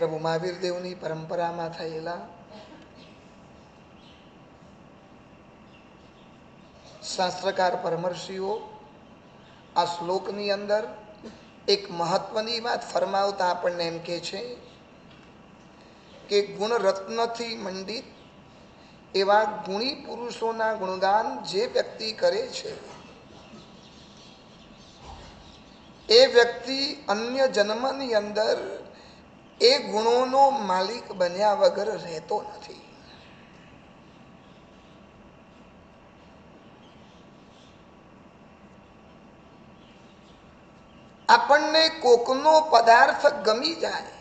પ્રભુ મહાવીર દેવની પરંપરામાં થયેલા શાસ્ત્રકાર પરમર્ષિઓ આ શ્લોકની અંદર એક મહત્વની વાત ફરમાવતા આપણને એમ કહે છે કે ગુણ રત્નથી મંડિત એવા ગુણી પુરુષોના ગુણગાન જે વ્યક્તિ કરે છે એ વ્યક્તિ અન્ય જન્મની અંદર એ ગુણોનો માલિક બન્યા વગર રહેતો નથી. આપણને કોકનો પદાર્થ ગમી જાય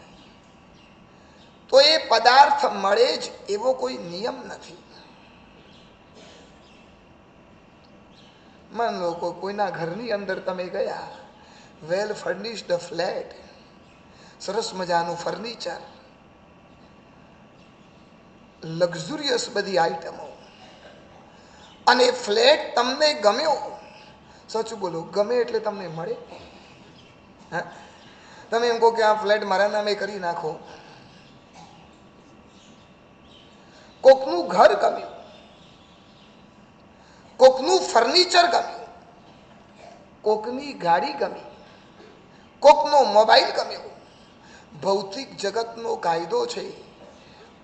તો એ પદાર્થ મળે જ એવો કોઈ નિયમ નથી. માન લો કોઈના ઘરની અંદર તમે ગયા, વેલ ફર્નિશ્ડ ફ્લેટ, સરસ મજાનું ફર્નિચર, લક્ઝુરિયસ બધી આઈટમો, અને ફ્લેટ તમને ગમ્યો. સાચું બોલો, ગમે એટલે તમને મળે? હા, તમે એમ કહો કે આ ફ્લેટ મારા નામે કરી નાખો. કોકનું ઘર ગમ્યું, કોકનું ફર્નિચર ગમ્યું, કોકની ગાડી ગમી, કોકનો મોબાઈલ ગમ્યો. ભૌતિક જગતનો કાયદો છે,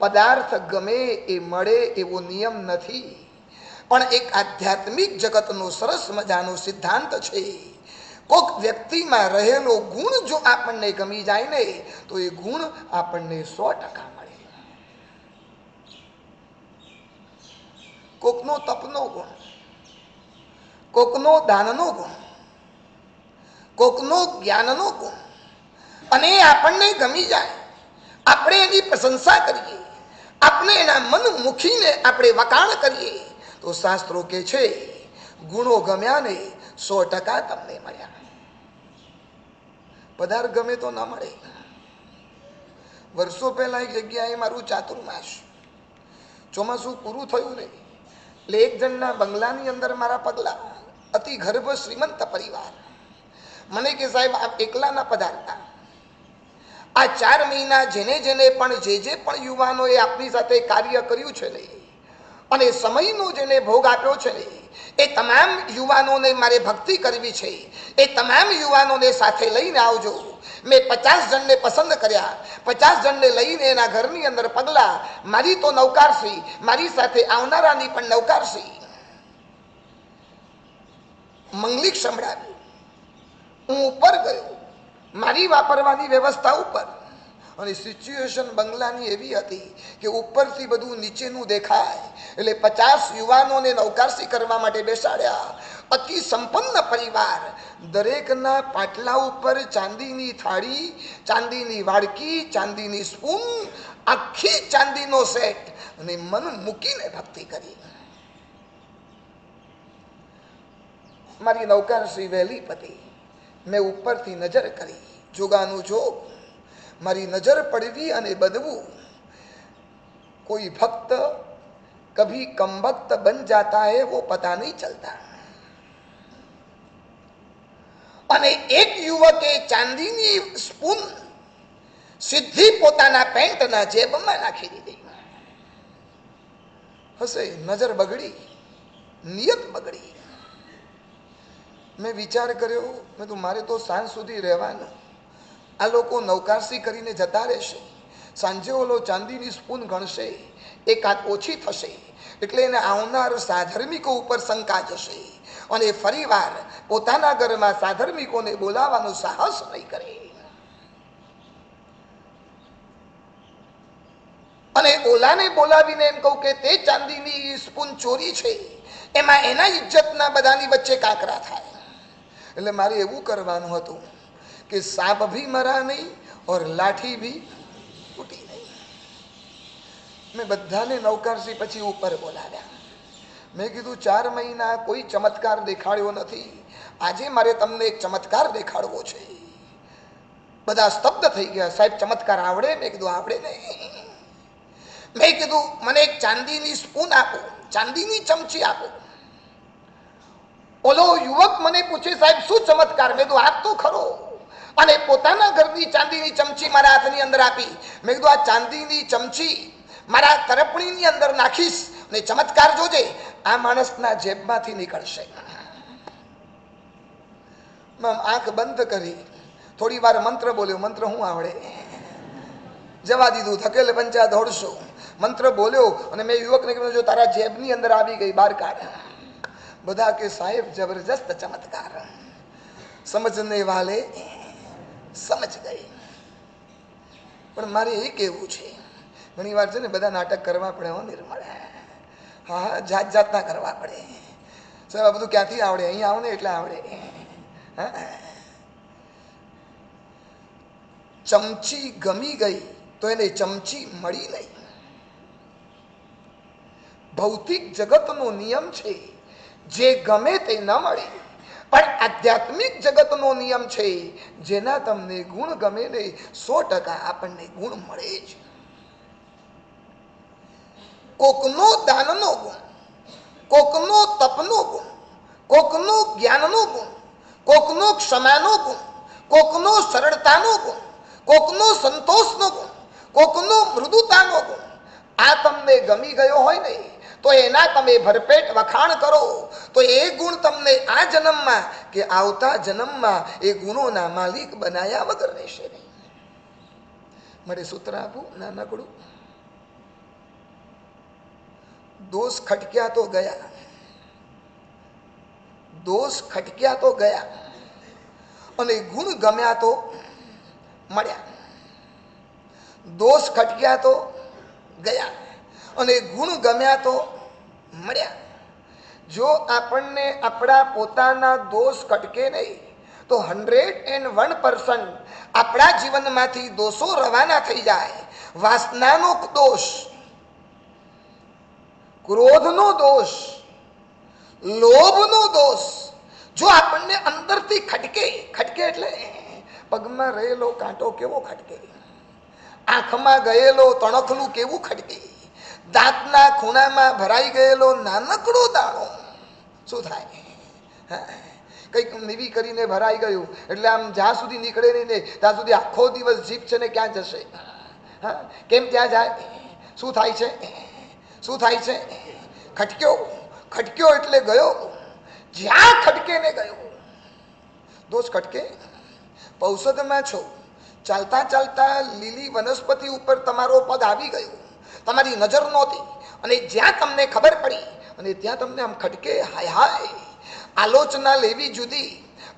પદાર્થ ગમે એ મળે એવો નિયમ નથી. પણ એક આધ્યાત્મિક જગતનો સરસ મજાનો સિદ્ધાંત છે, કોક વ્યક્તિમાં રહેલો ગુણ જો આપણને ગમી જાય ને તો એ ગુણ આપણને 100% મળે. કોકનો તપનો ગુણ, કોકનો દાનનો ગુણ, કોકનો જ્ઞાનનો ગુણ, અને આપણને ગમી જાય, આપણે એની પ્રશંસા કરીએ, આપણે એના મન મૂકીને આપણે વખાણ કરીએ તો શાસ્ત્રો કે છે ગુણો ગમ્યા ને 100% તમને મળ્યા. પદાર્થ ગમે તો ના મળે. વર્ષો પહેલા એક જગ્યાએ મારું ચાતુર્માસ, ચોમાસું પૂરું થયું ને એટલે એક જણના બંગલાની અંદર મારા પગલા, અતિ ગર્ભ શ્રીમંત પરિવાર. મને કે સાહેબ આપ એકલા ના પધારતા, આ 4 મહિના જેને જેને પણ જે પણ યુવાનોએ આપની સાથે કાર્ય કર્યું છે ને, અને સમયનો જેને ભોગ આપ્યો છે ને, એ તમામ યુવાનોને મારે ભક્તિ કરવી છે. એ તમામ યુવાનોને સાથે લઈને આવજો. મેં 50 જણને પસંદ કર્યા, 50 જણને લઈને એના ઘરની અંદર પગલા. મારી તો નૌકારસી, મારી સાથે આવનારાની પણ નૌકારસી. મંગલિક સંભળાવ્યું, હું ઉપર ગયો, મારી વાપરવાની વ્યવસ્થા ઉપર, અને સિચ્યુએશન બંગલાની એવી હતી કે ઉપરથી બધું નીચેનું દેખાય. એટલે 50 યુવાનોને નૌકારસી કરવા માટે બેસાડ્યા. અતિ સંપન્ન પરિવાર, દરેકના પાટલા ઉપર ચાંદીની થાળી, ચાંદીની વાડકી, ચાંદીની સ્પૂન, આખી ચાંદીનો સેટ, અને મન મૂકીને ભક્તિ કરી. મારી નૌકારસી વહેલી પતી. મેં ઉપરથી નજર કરી, જોગાનું જોગ, મારી નજર પડવી અને બદવું. કોઈ ભક્ત કભી કમ ભક્ત બન જાતા હૈ વો પતા નહીં ચલતા. અને એક યુવકે ચાંદીની સ્પૂન સીધી પોતાના પેન્ટના જેબમાં નાખી દીધી. હશે નજર બગડી, નિયત બગડી. મેં વિચાર કર્યો, મેં તો મારે તો સાંજ સુધી રહેવાનું. આ લોકો નૌકારસી કરીને જતા રહેશે, સાંજે ઓલો ચાંદીની સ્પૂન ગણશે, એકાદ ઓછી થશે, એટલે એને આવનાર સાધર્મિકો ઉપર શંકા જશે, અને ફરીવાર પોતાના ઘરમાં સાધર્મિકોને બોલાવવાનું સાહસ નહીં કરે. અને ઓલાને બોલાવીને એમ કહું કે તે ચાંદીની સ્પૂન ચોરી છે, એમાં એના ઇજ્જતના બધાની વચ્ચે કાંકરા થાય. એટલે મારે એવું કરવાનું હતું કે સાપ ભી મરા નહીં ઓર લાઠી ભી તૂટી નહીં. મેં બધાને નૌકારસી પછી ઉપર બોલાવ્યા. મેં કીધું 4 મહિના કોઈ ચમત્કાર દેખાડ્યો નથી, આજે મારે તમને એક ચમત્કાર દેખાડવો છે. બધા સ્તબ્ધ થઈ ગયા. સાહેબ ચમત્કાર આવડે? મેં કીધું આવડે નહીં. મેં કીધું મને એક ચાંદીની સ્પૂન આપો, ચાંદીની ચમચી આપો. ઓલો યુવક મને પૂછે સાહેબ શું ચમત્કાર? મેં કીધું આપ તો ખરો, અને પોતાના ઘરની ચાંદીની ચમચી મારા હાથની અંદર આપી. મેં કીધું આ ચાંદીની ચમચી મારા તરપણીની અંદર નાખીશ અને ચમત્કાર જોજે, આ માણસના જેબમાંથી નીકળશે. આંખ બંધ કરી થોડી વાર મંત્ર બોલ્યો. મંત્ર હું આવડે, જવા દીધું, થકેલ પંચા દોડશો. મંત્ર બોલ્યો અને મેં યુવકને કીધું જો તારા જેબની અંદર આવી ગઈ, બહાર કાઢ. બધા કે સાહેબ જબરજસ્ત ચમત્કાર. સમજને વાલે સમજ ગઈ. પણ મારે એ કેવું છે, ઘણી વાર છે ને બધા નાટક કરવા પડે હો નિર્મળ. હા, જાત જાતના કરવા પડે. સાહેબ આ બધું ક્યાંથી આવડે? અહીંયા આવો ને એટલે આવડે. ચમચી ગમી ગઈ તો એને ચમચી મળી નહીં. ભૌતિક જગતનો નિયમ છે જે ગમે તે ન મળે, પણ આધ્યાત્મિક જગતનો નિયમ છે જેના તમને ગુણ ગમે ને 100% આપણને ગુણ મળે છે. કોકનો દાનનો ગુણ, કોકનો તપનો ગુણ, કોકનો જ્ઞાનનો ગુણ, કોકનો ક્ષમાનો ગુણ, કોકનો સરળતાનો ગુણ, કોકનો સંતોષનો ગુણ, કોકનો મૃદુતાનો ગુણ. આ તમને ગમી ગયો હોય ને તો એના તમે ભરપેટ વખાણ કરો તો એ ગુણ તમને આ જન્મમાં કે આવતા જન્મમાં એ ગુણોના માલિક બનાયા વગર રહેશે નહીં. મારે સૂત્ર આપું નાનકડું. દોષ ખટક્યા તો ગયા, દોષ ખટક્યા તો ગયા અને ગુણ ગમ્યા તો મળ્યા. દોષ ખટક્યા તો ગયા અને ગુણ ગમ્યા તો મળ્યા. જો આપણને આપણા પોતાના દોષ ખટકે નહીં તો 101% આપણા જીવનમાંથી દોષો રવાના થઈ જાય. વાસનાનો દોષ, ક્રોધનો દોષ, લોભનો દોષ જો આપણને અંદરથી ખટકે, ખટકે એટલે પગમાં રહેલો કાંટો કેવો ખટકે, આંખમાં ગયેલો તણખલું કેવું ખટકે, દાંતના ખૂણામાં ભરાઈ ગયેલો નાનકડો દાણો શું થાય? કંઈક નીવી કરીને ભરાઈ ગયું એટલે આમ જ્યાં સુધી નીકળે નહીં ને ત્યાં સુધી આખો દિવસ જીભ છે ને ક્યાં જશે? હા, કેમ ત્યાં જાય? શું થાય છે? શું થાય છે? ખટક્યો, ખટક્યો એટલે ગયો. જ્યાં ખટકે ને ગયો. દોષ ખટકે. ઔષધમાં છો, ચાલતા ચાલતા લીલી વનસ્પતિ ઉપર તમારો પગ આવી ગયો, તમારી નજર નહોતી અને જ્યાં તમને ખબર પડી અને ત્યાં તમને આમ ખટકે. હાય હાય, આલોચના લેવી જુદી,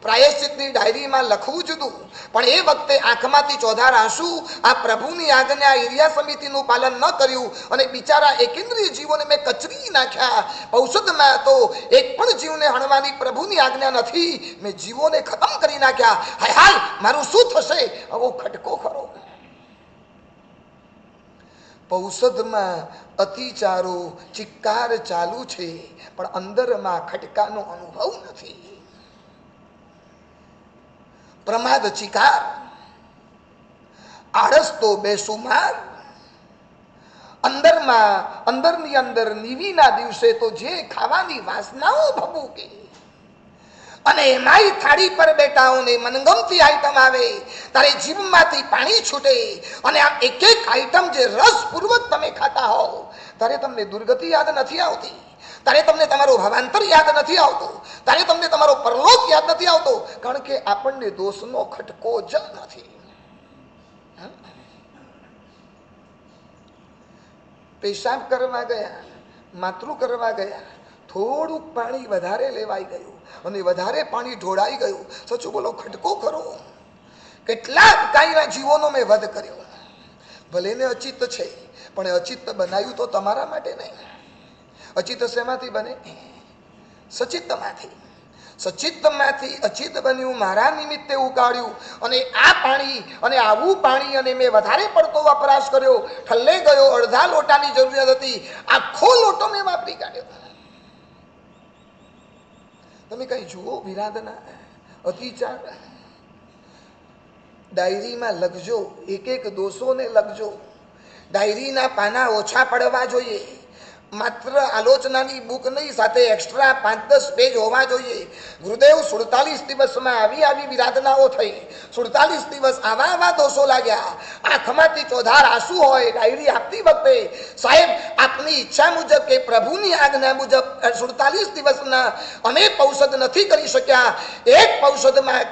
પ્રાયશ્ચિતની ડાયરીમાં લખવું જુદું, પણ એ વખતે આંખમાંથી ચોધાર આંસુ આ પ્રભુની આજ્ઞા એરિયા સમિતિનું પાલન ન કર્યું અને બિચારા એકેન્દ્રીય જીવોને મેં કચરી નાખ્યા. ઔષધમાં તો એક પણ જીવને હણવાની પ્રભુની આજ્ઞા નથી, મેં જીવોને ખતમ કરી નાખ્યા. હાય હાય, મારું શું થશે? આવો ખટકો ખરો. ઔષધમાં અતિચારો ચિક્કાર ચાલુ છે પણ અંદરમાં ખટકાનો અનુભવ નથી. પ્રમાદ ચિકાર, આળસ તો બેસુમાર. અંદરની અંદર નીવીના દિવસે તો જે ખાવાની વાસનાઓ ભભૂકે અને એમાંય થાળી પર બેટાઓને મનગમતી આઈટમ આવે તારે જીભમાંથી પાણી છૂટે અને આ એક એક આઈટમ જે રસપૂર્વક તમે ખાતા હોવ ત્યારે તમને દુર્ગતિ યાદ નથી આવતી, ત્યારે તમને તમારો ભાવાંતર યાદ નથી આવતો, ત્યારે તમને તમારો પરલોક યાદ નથી આવતો, કારણ કે આપણને દોષનો ખટકો જ નથી. પેશાબ કરવા ગયા, માતૃ કરવા ગયા, થોડુંક પાણી વધારે લેવાઈ ગયું અને વધારે પાણી ઢોળાઈ ગયું. સચું બોલો, ખટકો ખરો. કેટલા કાંઈના જીવોનો મેં વધ કર્યો. ભલે ને અચિત છે પણ અચિત બનાવ્યું તો તમારા માટે નહીં. અચિત શેમાંથી બને? સચિત્તમાંથી. સચિત્તમાંથી અચિત બન્યું, મારા નિમિત્તે ઉકાળ્યું અને આ પાણી અને આવું પાણી અને મેં વધારે પડતો વપરાશ કર્યો, ઠલ્લે ગયો. અડધા લોટાની જરૂરિયાત હતી, આખો લોટો મેં વાપરી કાઢ્યો. તમે કઈ જુઓ વિરાધના, અતિચાર? ડાયરીમાં લખજો, એક એક દોષોને લખજો. ડાયરીના પાના ઓછા પડવા જોઈએ. માત્ર આલોચનાની બુક નહીં, સાથે એક્સ્ટ્રા 5-10 પેજ હોવા જોઈએ. ગુરુદેવ 47 દિવસમાં આવી વિરાધનાઓ થઈ, 47 દિવસ આવા દોષો લાગ્યા, આંખમાંથી ચોધાર આંસુ હોય ડાયરી આપતી વખતે. સાહેબ, આપની ઈચ્છા મુજબ કે પ્રભુની આજ્ઞા મુજબ 47 દિવસના અમે પૌષધ નથી કરી શક્યા. એક પૌષધમાં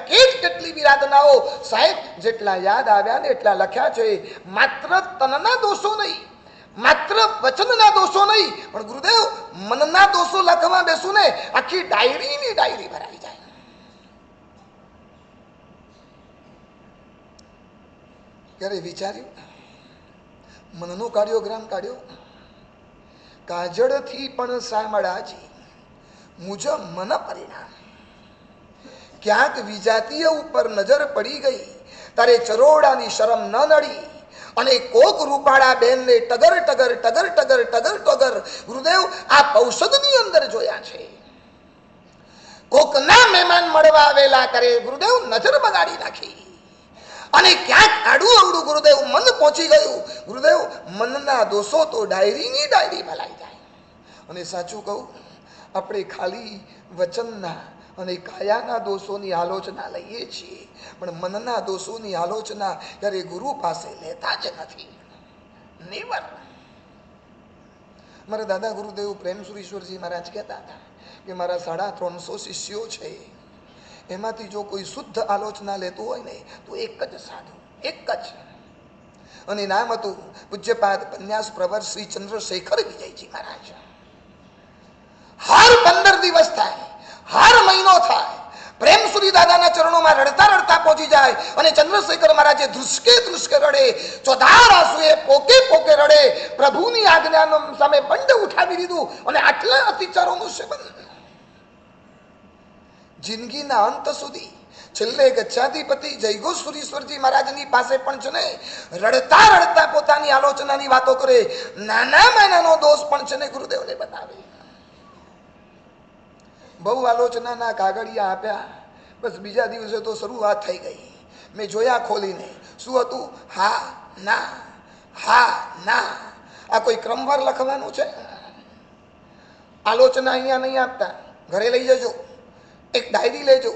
કેટલી વિરાધનાઓ સાહેબ, જેટલા યાદ આવ્યા ને એટલા લખ્યા છે. માત્ર તનના દોષો નહીં, માત્ર વચનના દોષો નહીં, પણ ગુરુદેવ મનના દોષો લખવા બેસું ને આખી ડાયરીની ડાયરી ભરાઈ જાય. ક્યારે વિચાર્યું? મનનો કાર્ડિયોગ્રામ કાઢ્યો. કાજળથી પણ સાંભળાજી મુજ મન પરિણામ. ક્યાંક વિજાતીય ઉપર નજર પડી ગઈ તારે ચરોડાની શરમ ન નડી અને કોક રૂપાળા બેનને ટગર ટગર ટગર ટગર ટગર ટગર ગુરુદેવ આ પૌષધની અંદર જોયા છે. કોકના મહેમાન મળવા આવેલા કરે ગુરુદેવ નજર બગાડી નાખી. અને ક્યાંક આડું અવડું ગુરુદેવ મન પહોંચી ગયું. ગુરુદેવ મનના દોષો તો ડાયરીની ડાયરી ભલાઈ જાય. અને સાચું કહું, આપણે ખાલી વચનના અને કાયાના દોષોની આલોચના લઈએ છીએ, પણ મનના દોષોની આલોચના ત્યારે ગુરુ પાસે લેતા જ નથી. નેવર. મારા દાદા ગુરુદેવ પ્રેમસુરીશ્વરજી મહારાજ કહેતા હતા કે મારા 350 શિષ્યો છે, એમાંથી જો કોઈ શુદ્ધ આલોચના લેતું હોય ને તો એક જ સાધુ, એક જ. અને નામ હતું પૂજ્યપાદ કન્યાસ પ્રવર શ્રી ચંદ્રશેખર વિજયજી મહારાજ. હર 15 દિવસ થાય, હર મહિનો થાય, પ્રેમસુરી દાદાના ચરણોમાં રડતા રડતા પહોંચી જાય અને ચંદ્રશેખર મહારાજે ધ્રુસકે ધ્રુસકે રડે, ચોધાર આંસુએ પોકે પોકે રડે. પ્રભુની આજ્ઞા સામે બંધ ઉઠાવી દીધું અને આટલા અતિચારોનું સેવન જિંદગીના અંત સુધી. છેલ્લે ગચ્છાધિપતિ જયઘોષ-સુરીશ્વરજી મહારાજની પાસે પણ છે ને રડતા રડતા પોતાની આલોચનાની વાતો કરે. નાનામાં નાનો દોષ પણ છે ને ગુરુદેવને બતાવે. બહુ આલોચનાના કાગળિયા આપ્યા, બસ બીજા દિવસે તો શરૂઆત થઈ ગઈ. મેં જોયા ખોલીને, શું હતું? હા ના, હા ના. આ કોઈ ક્રમવાર લખવાનું છે? આલોચના અહીંયા નહીં આપતા, ઘરે લઈ જજો, એક ડાયરી લેજો,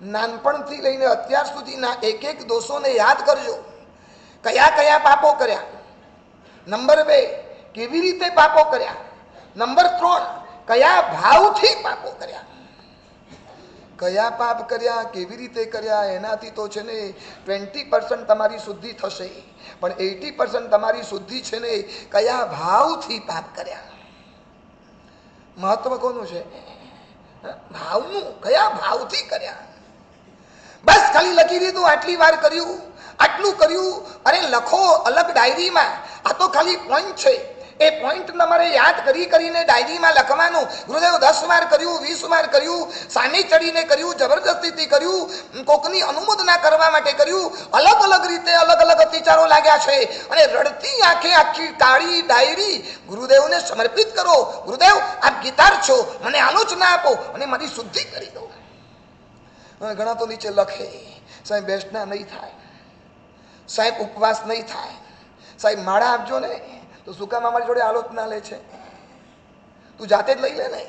નાનપણથી લઈને અત્યાર સુધીના એક એક દોષોને યાદ કરજો. કયા કયા પાપો કર્યા. નંબર 2, કેવી રીતે પાપો કર્યા. નંબર 3, કયા ભાવથી પાપો કર્યા. કયા પાપ કર્યા, કેવી રીતે કર્યા, એનાથી તો છે ને 20% તમારી શુદ્ધિ થશે, પણ 80% તમારી શુદ્ધિ છે ને કયા ભાવથી પાપ કર્યા. મહત્વ કોનું છે? ભાવનું. કયા ભાવથી કર્યા. બસ ખાલી લખી દીધું, આટલી વાર કર્યું, આટલું કર્યું. અરે લખો અલગ ડાયરીમાં. આ તો ખાલી પોઈન્ટ છે. એ પોઈન્ટ તમારે યાદ કરીને ડાયરીમાં લખવાનું. ગુરુદેવ 10 વાર કર્યું, 20 વાર કર્યું, સામે ચડીને કર્યું, જબરદસ્તીથી કર્યું, કોકની અનુમોદના કરવા માટે કર્યું, અલગ અલગ રીતે અલગ અલગ અત્યાચારો લાગ્યા છે. અને રડતી આંખે આખી કાળી ડાયરી ગુરુદેવને સમર્પિત કરો. ગુરુદેવ આપ ગીતાર છો, મને આલોચના આપો અને મારી શુદ્ધિ કરી દો. ઘણા તો નીચે લખે, સાહેબ બેસના નહીં થાય, સાહેબ ઉપવાસ નહીં થાય, સાહેબ માળા આપજો ને. તો શું કામ અમારી જોડે આલોચના લે છે? તું જાતે જ લઈ લે ને,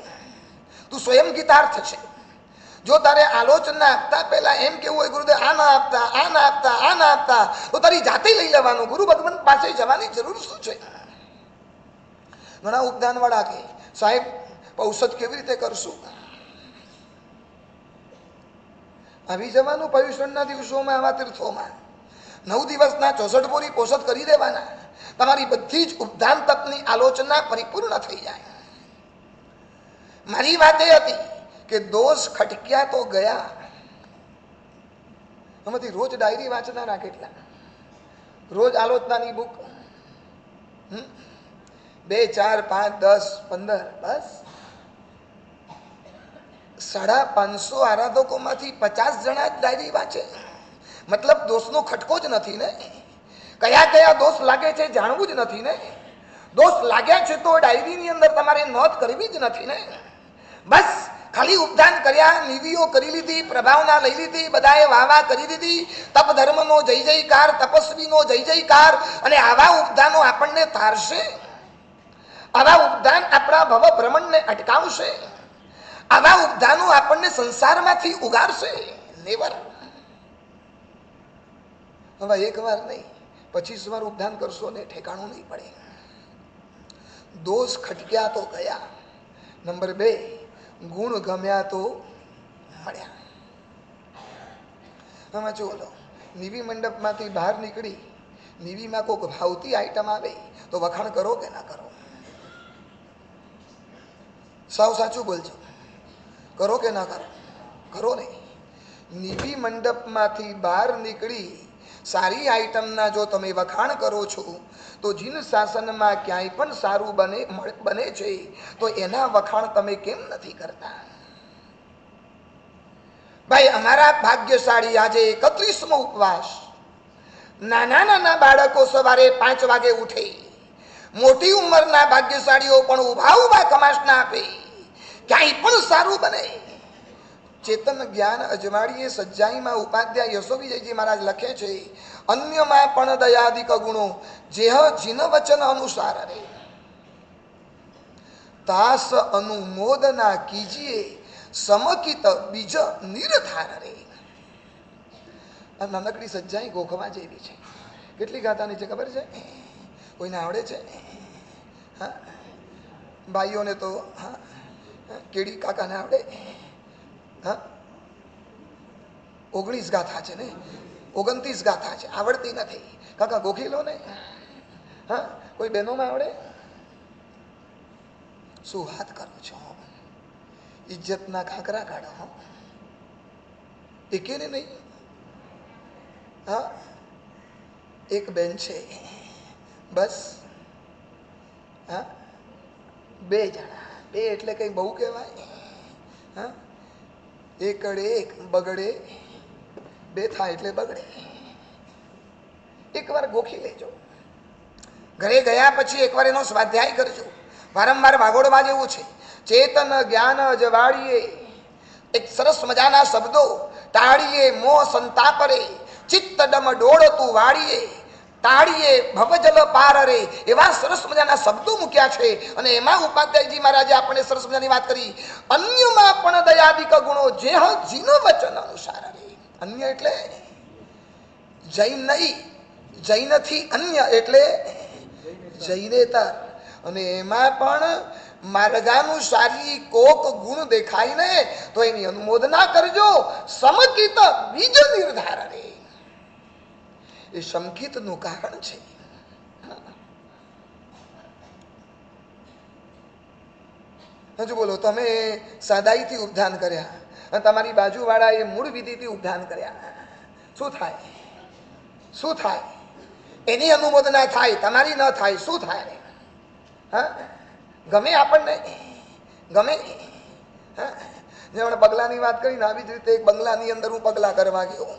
તું સ્વયં ગીતાર્થ છે. જો તારે આલોચના આપતા પહેલા એમ કેવું હોય ગુરુદેવ આ ના આપતા, આ ના આપતા, આ ના આપતા, તો તારી જાતે લઈ લેવાનું. ગુરુ ભગવાન પાસે જવાની જરૂર શું છે? ઘણા ઉપદાન વાળા કે સાહેબ ઔષધ કેવી રીતે કરશું? આવી જવાનું પર્યુષણના દિવસોમાં, આવા તીર્થોમાં 9 દિવસના 64 બોરી પોષદ કરી દેવાના. તમારી બધી જ ઉપદાન તપની આલોચના પરિપૂર્ણ થઈ જાય. મારી વાત એ હતી કે દોષ ખટક્યા તો ગયા. એમાંથી રોજ ડાયરી વાંચનારા કેટલા? રોજ આલોચનાની બુક 2, 4, 5, 10, 15, બસ 550 આરાધકોમાંથી 50 જણા જ ડાયરી વાંચે. મતલબ દોષનો ખટકો જ નથી ને. કયા કયા દોષ લાગે છે જાણવું જ નથી ને. દોષ લાગ્યા છે તો ડાયરીની અંદર તમારે નોંધ કરવી જ નથી ને. બસ ખાલી ઉપદાન કર્યા, નિધિઓ કરી લીધી, પ્રભાવના લઈ લીધી, બધાએ વાહ કરી દીધી, તપ ધર્મનો જય જયકાર, તપસ્વીનો જય જયકાર. અને આવા ઉપદાનો આપણને તારશે, આવા ઉપદાન આપણા ભવ ભ્રમણને અટકાવશે, આવા ઉપદાનો આપણને સંસારમાંથી ઉગારશે નેવર. હવે એક વાર નહીં 25 વાર ઉપદાન કરશો ને ઠેકાણું નહીં પડે. દોષ ખટક્યા તો ગયા, નંબર 2 ગુણ ગમ્યા તો મળ્યા. આમાં બોલો, નિવી મંડપમાંથી બહાર નીકળી નિવીમાં કોઈક ભાવતી આઈટમ આવે તો વખાણ કરો કે ના કરો? સાવ સાચું બોલજો, કરો કે ના કરો? કરો ને. નિવી મંડપમાંથી બહાર નીકળી સારી આઈટમના જો તમે વખાણ કરો છો તો જીન શાસનમાં ક્યાંય પણ સારું બને છે તો એના વખાણ તમે કેમ નથી કરતા? ભાઈ અમારા ભાગ્યશાળી આજે 31મો ઉપવાસ. નાના નાના બાળકો સવારે 5 વાગે ઉઠે, મોટી ઉંમરના ભાગ્યશાળીઓ પણ ઉભા ઉભા કમાસના આપે, ક્યાંય પણ સારું બને. ચેતન જ્ઞાન અજવાળીએ સજ્જાઈમાં ઉપાધ્યાય યશોવિજયજી મહારાજ લખે છે, અન્યમાં પણ દયાદિક ગુણો જેહ જીન વચન અનુસાર રે તાસ અનુમોદના કીજીએ સમકિત બીજ નિર્ધાર રે. આ નાનકડી સજ્જાઈ ગોખવા જેવી છે. કેટલી ગાતાની છે ખબર છે? કોઈને આવડે છે? હા, ભાઈઓને તો હા, કેડી કાકાને આવડે. હા, 19 ગાથા છે ને, 29 ગાથા છે, આવડતી નથી. કાકા ગોખી લો ને. હા, કોઈ બહેનોમાં આવડે? શું વાત કરો છો? ઇજ્જતના ખાકરા કાઢો. એકે ને નહીં. હા, એક બેન છે બસ. હા, 2 જણા, 2 એટલે કઈ બહુ કહેવાય? હા, એકડે એક બગડે 2 થાય એટલે બગડે. એકવાર ગોખી લેજો. ઘરે ગયા પછી એકવાર એનો સ્વાધ્યાય કરજો. વારંવાર વાગોડવા જેવું છે. ચેતન જ્ઞાન અજવાળીએ એક સરસ મજાના શબ્દો, ટાળીએ મોહ સંતાપરે ચિત્ત ડમ ડોળતું વાળીએ તાળીએ ભવજલ પાર રે, એવા સરસ મજાના શબ્દો મૂક્યા છે. અને એમાં ઉપાધ્યાયજી મહારાજે આપણે સરસ મજાની વાત કરી, અન્યમાં પણ દયાદિક ગુણો જેહ જીન વચન અનુસાર રે. અન્ય એટલે જૈન નહીં, જૈનથી અન્ય એટલે જૈનેતર. અને એમાં પણ માર્ગાનુસારી કોક ગુણ દેખાય ને તો એની અનુમોદના કરજો. સમકિત બીજ નિર્ધાર રે. એ સંકિતનું કારણ છે. હજુ બોલો, તમે સાદાઈથી ઉપધાન કર્યા અને તમારી બાજુવાળા એ મૂળ વિધિથી ઉપધાન કર્યા, શું થાય? શું થાય? એની અનુમોદના થાય, તમારી ન થાય, શું થાય? હા, ગમે આપણને? ગમે? હા, જેમણે બગલાની વાત કરીને આવી જ રીતે એક બંગલાની અંદર હું પગલા કરવા ગયો.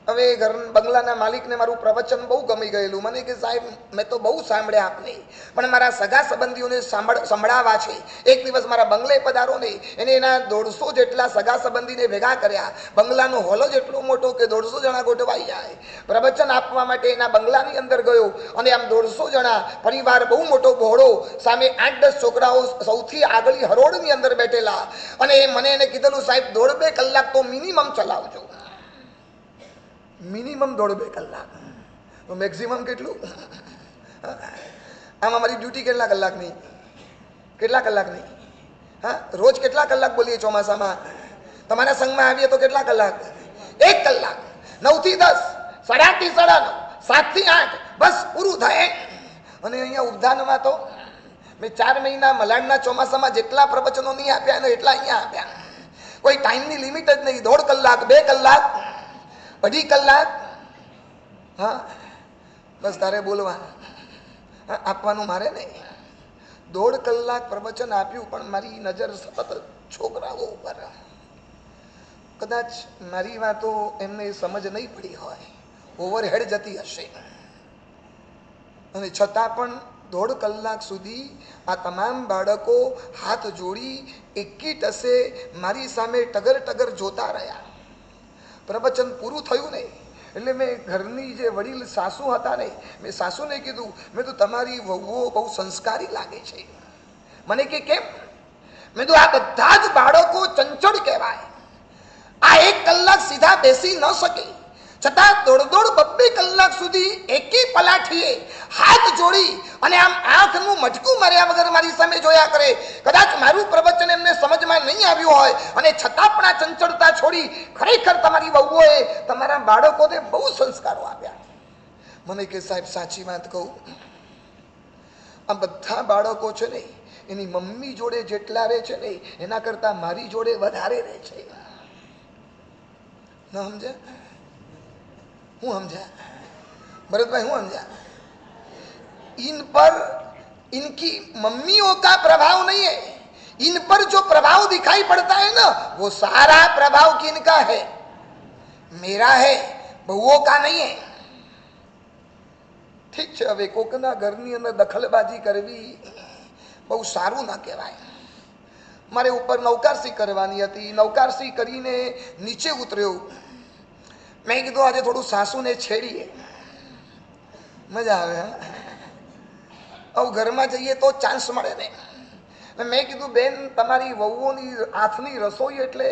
હવે ઘર બંગલાના માલિકને મારું પ્રવચન બહુ ગમી ગયેલું. મને કે સાહેબ મેં તો બહુ સાંભળ્યા આપને, પણ મારા સગા સંબંધીઓને સંભળાવા છે. એક દિવસ મારા બંગલે પધારો ને. એને એના 150 જેટલા સગા સંબંધીને ભેગા કર્યા. બંગલાનો હોલ જ એટલો મોટો કે 150 જણા ગોઠવાઈ જાય. પ્રવચન આપવા માટે એના બંગલાની અંદર ગયો અને આમ 150 જણા પરિવાર, બહુ મોટો બહોળો, સામે 8-10 છોકરાઓ સૌથી આગળ હરોળની અંદર બેઠેલા. અને મને એને કીધેલું, સાહેબ 1.5-2 કલાક તો મિનિમમ ચલાવજો. મિનિમમ 1.5-2 કલાક. મેક્સિમમ કેટલું? આમાં મારી ડ્યુટી કેટલા કલાકની? કેટલા કલાકની? હા, રોજ કેટલા કલાક બોલીએ ચોમાસામાં? તમારા સંઘમાં આવીએ તો કેટલા કલાક? 1 કલાક. 9 થી 10, 8:30 થી 9:30, 7 થી 8, બસ પૂરું થાય. અને અહીંયા ઉદ્યાનમાં તો મેં 4 મહિના મલાડના ચોમાસામાં જેટલા પ્રવચનો નહીં આપ્યા ને એટલા અહીંયા આપ્યા. કોઈ ટાઈમની લિમિટ જ નહીં. 1.5 કલાક, 2 કલાક, 2.5 કલાક. હા, બસ તારે બોલવાનું, આપવાનું મારે નહીં. 1.5 કલાક પ્રવચન આપ્યું, પણ મારી નજર સતત છોકરાઓ ઉપર. કદાચ મારી વાતો એમને સમજ નહીં પડી હોય, ઓવરહેડ જતી હશે. અને છતાં પણ 1.5 કલાક સુધી આ તમામ બાળકો હાથ જોડી એકી ટસે મારી સામે ટગર ટગર જોતા રહ્યા. પ્રવચન પૂરું થયું ને એટલે મેં ઘરની જે વડીલ સાસુ હતા ને, મેં સાસુને કીધું, મેં તો તમારી વહુઓ બહુ સંસ્કારી લાગે છે. મને કે કેમ? મેં તો આ બધા જ બાળકો ચંચળ કહેવાય. આ 1 કલાક સીધા બેસી ન શકે, છતાં દોડ 2 કલાક સુધી એકી પલાઠીએ હાથ જોડી અને આમ આંખનું મટકું માર્યા વગર મારી સામે જોયા કરે. કદાચ મારું પ્રવચન એમને સમજમાં નહીં આવ્યું હોય અને છતાં પણ આ ચંચળતા છોડી ખરેખર તમારી વહુઓએ તમારા બાળકોને બહુ સંસ્કારો આપ્યા. મને કે સાહેબ સાચી વાત કહું, આ બધા બાળકો છે ને એની મમ્મી જોડે જેટલા રહે છે ને એના કરતા મારી જોડે વધારે રહે છે. ન સમજ્યા? હું समझा भरत भाई, हूँ समझा? इन पर इनकी मम्मियों का प्रभाव नहीं है, इन पर जो प्रभाव दिखाई पड़ता है ना वो सारा प्रभाव किनका है? मेरा है, बहुओं का नहीं है. ઠીક છે, હવે કોકના ઘરની અંદર દખલબાજી કરવી બહુ સારું ના કહેવાય. મારે ઉપર નૌકારસી કરવાની હતી, નૌકારસી કરીને નીચે ઉતર્યો. મેં કીધું આજે થોડું સાસુને છેડીએ, મજા આવે. હવે ઘરમાં જઈએ તો ચાન્સ મળે ને. મેં કીધું બેન, તમારી વહુઓની હાથની રસોઈ એટલે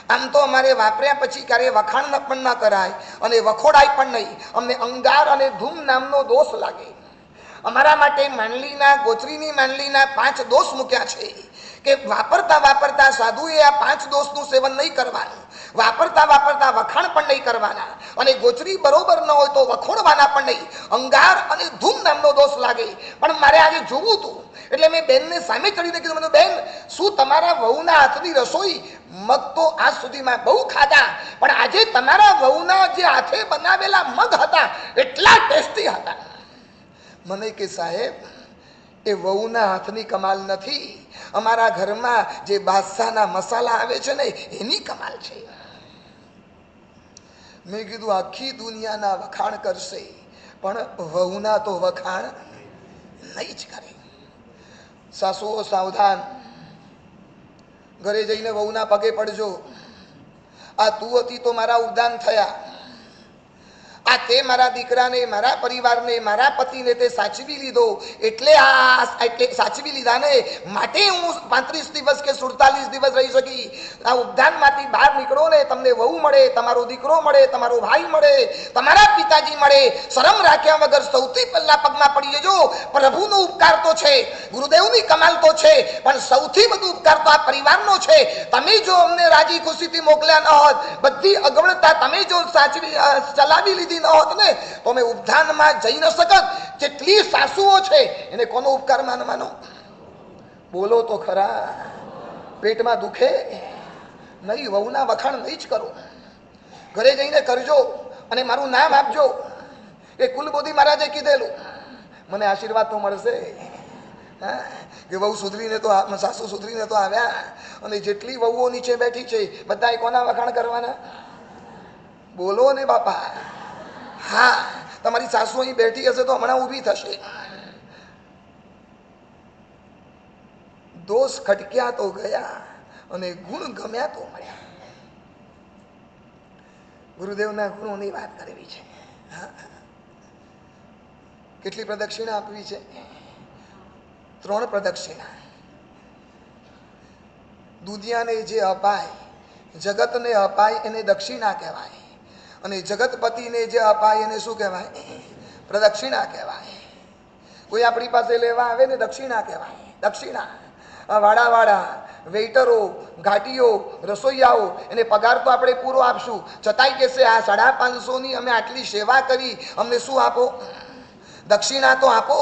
આમ તો અમારે વાપર્યા પછી ક્યારે વખાણ પણ ના કરાય અને વખોડાય પણ નહીં. અમને અંગાર અને ધૂમ નામનો દોષ લાગે. અમારા માટે માંડલીના, ગોચરીની માંડલીના 5 દોષ મૂક્યા છે કે વાપરતા વાપરતા સાધુએ આ 5 દોષનું સેવન નહીં કરવાનું, વાપરતા વાપરતા વખાણ પણ નહીં કરવાના અને ગોચરી બરોબર ન હોય તો વખોડવાના પણ નહીં. અંગાર અને ધૂમ નામનો દોષ લાગે. પણ મારે આજે જોવું હતું એટલે મેં બેનને સામે ચડીને કીધું, મને બેન, શું તમારા વહુના હાથની રસોઈ? મગ તો આજ સુધીમાં બહુ ખાધા, પણ આજે તમારા વહુના જે હાથે બનાવેલા મગ હતા એટલા ટેસ્ટી હતા. મને કે સાહેબ, એ વહુના હાથની કમાલ નથી, અમારા ઘરમાં જે બાદશાહના મસાલા આવે છે ને એની કમાલ છે. મેં કીધું આખી દુનિયાના વખાણ કરશે પણ વહુના તો વખાણ નહીં જ કરે. સાસુઓ સાવધાન, ઘરે જઈને વહુના પગે પડજો. આ તું હતી તો મારા ઉદ્ધાન થયા, આ તે મારા દીકરાને, મારા પરિવારને, મારા પતિને તે સાચવી લીધો એટલે એટલે સાચવી લીધા ને માટે હું 35 દિવસ કે 47 દિવસ રહી શકી. આ ઉદ્યાનમાંથી બહાર નીકળો ને તમને વહુ મળે, તમારો દીકરો મળે, તમારો ભાઈ મળે, તમારા પિતાજી મળે. શરમ રાખ્યા વગર સૌથી પહેલા પગમાં પડી જજો. પ્રભુનો ઉપકાર તો છે, ગુરુદેવની કમાલ તો છે, પણ સૌથી વધુ ઉપકાર તો આ પરિવારનો છે. તમે જો અમને રાજી ખુશીથી મોકલ્યા ન હોત, બધી અગવડતા તમે જો સાચવી ચલાવી લીધી ન હોત ને તો અમે ઉદ્યાનમાં જઈ ન શકત. જેટલી સાસુઓ છે એને કોનો ઉપકાર માનવાનો? બોલો તો ખરા. પેટમાં દુખે નહીં, વહુના વખાણ નહીં જ કરો. ઘરે જઈને કરજો અને મારું નામ આપજો કે કુલબોધી મહારાજે કીધેલું. મને આશીર્વાદ તો મળશે કે વહુ સુધરીને તો, સાસુ સુધરીને તો આવ્યા. અને જેટલી વહુઓ નીચે બેઠી છે બધા કોના વખાણ કરવાના? બોલો ને બાપા. હા, તમારી સાસુ અહીં બેઠી હશે તો હમણાં ઊભી થશે. દોષ ખટક્યા તો ગયા અને ગુણ ગમ્યા તો મળ્યા. ગુરુદેવના ગુણોની વાત કરવી છે. કેટલી પ્રદક્ષિણા આપવી છે? 3 પ્રદક્ષિણા. દુનિયાને જે અપાય, જગતને અપાય એને દક્ષિણા કહેવાય અને જગતપતિને જે અપાય એને શું કહેવાય? પ્રદક્ષિણા કહેવાય. કોઈ આપણી પાસે લેવા આવે ને દક્ષિણા કહેવાય. દક્ષિણા. વાળા વેઇટરો, ઘાટીઓ, રસોઈયાઓ એને પગાર તો આપણે પૂરો આપશું, છતાંય કહેશે આ 550ની અમે આટલી સેવા કરી, અમને શું આપો? દક્ષિણા તો આપો,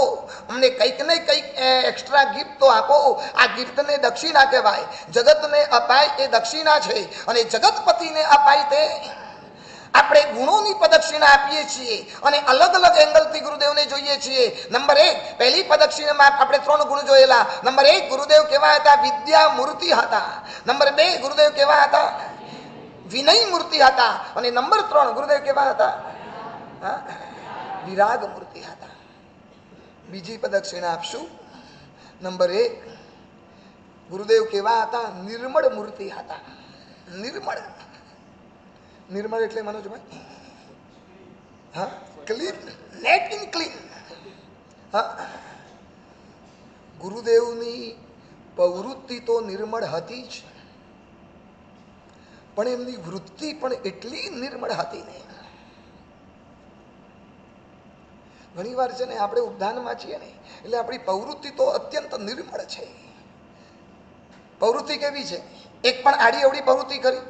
અમને કંઈક ને કંઈક એક્સ્ટ્રા ગિફ્ટ તો આપો. આ ગિફ્ટને દક્ષિણા કહેવાય. જગતને અપાય એ દક્ષિણા છે અને જગતપતિને અપાય તે આપણે ગુણોની પ્રદક્ષિણા આપીએ છીએ અને અલગ અલગ એંગલથી ગુરુદેવને જોઈએ છીએ. નંબર 1, પહેલી પ્રદક્ષિણામાં આપણે 3 ગુણ જોયેલા. નંબર 1, ગુરુદેવ કેવા હતા? વિદ્યા મૂર્તિ હતા. નંબર 2, ગુરુદેવ કેવા હતા? વિનય મૂર્તિ હતા. અને નંબર 3, ગુરુદેવ કેવા હતા? વિરાગ મૂર્તિ હતા. બીજી પ્રદક્ષિણા આપશું. નંબર 1, ગુરુદેવ કેવા હતા? નિર્મળ મૂર્તિ હતા. નિર્મળ. નિર્મળ એટલે મનોજભાઈ હા, ક્લીન, નેટ ઇન ક્લીન. હા, ગુરુદેવની પ્રવૃત્તિ તો નિર્મળ હતી જ, પણ એમની વૃત્તિ પણ એટલી નિર્મળ હતી ને. ઘણી વાર છે ને આપણે ઉદ્યાનમાં છીએ ને એટલે આપણી પ્રવૃત્તિ તો અત્યંત નિર્મળ છે. પ્રવૃત્તિ કેવી છે? એક પણ આડી અવડી પ્રવૃત્તિ કરી,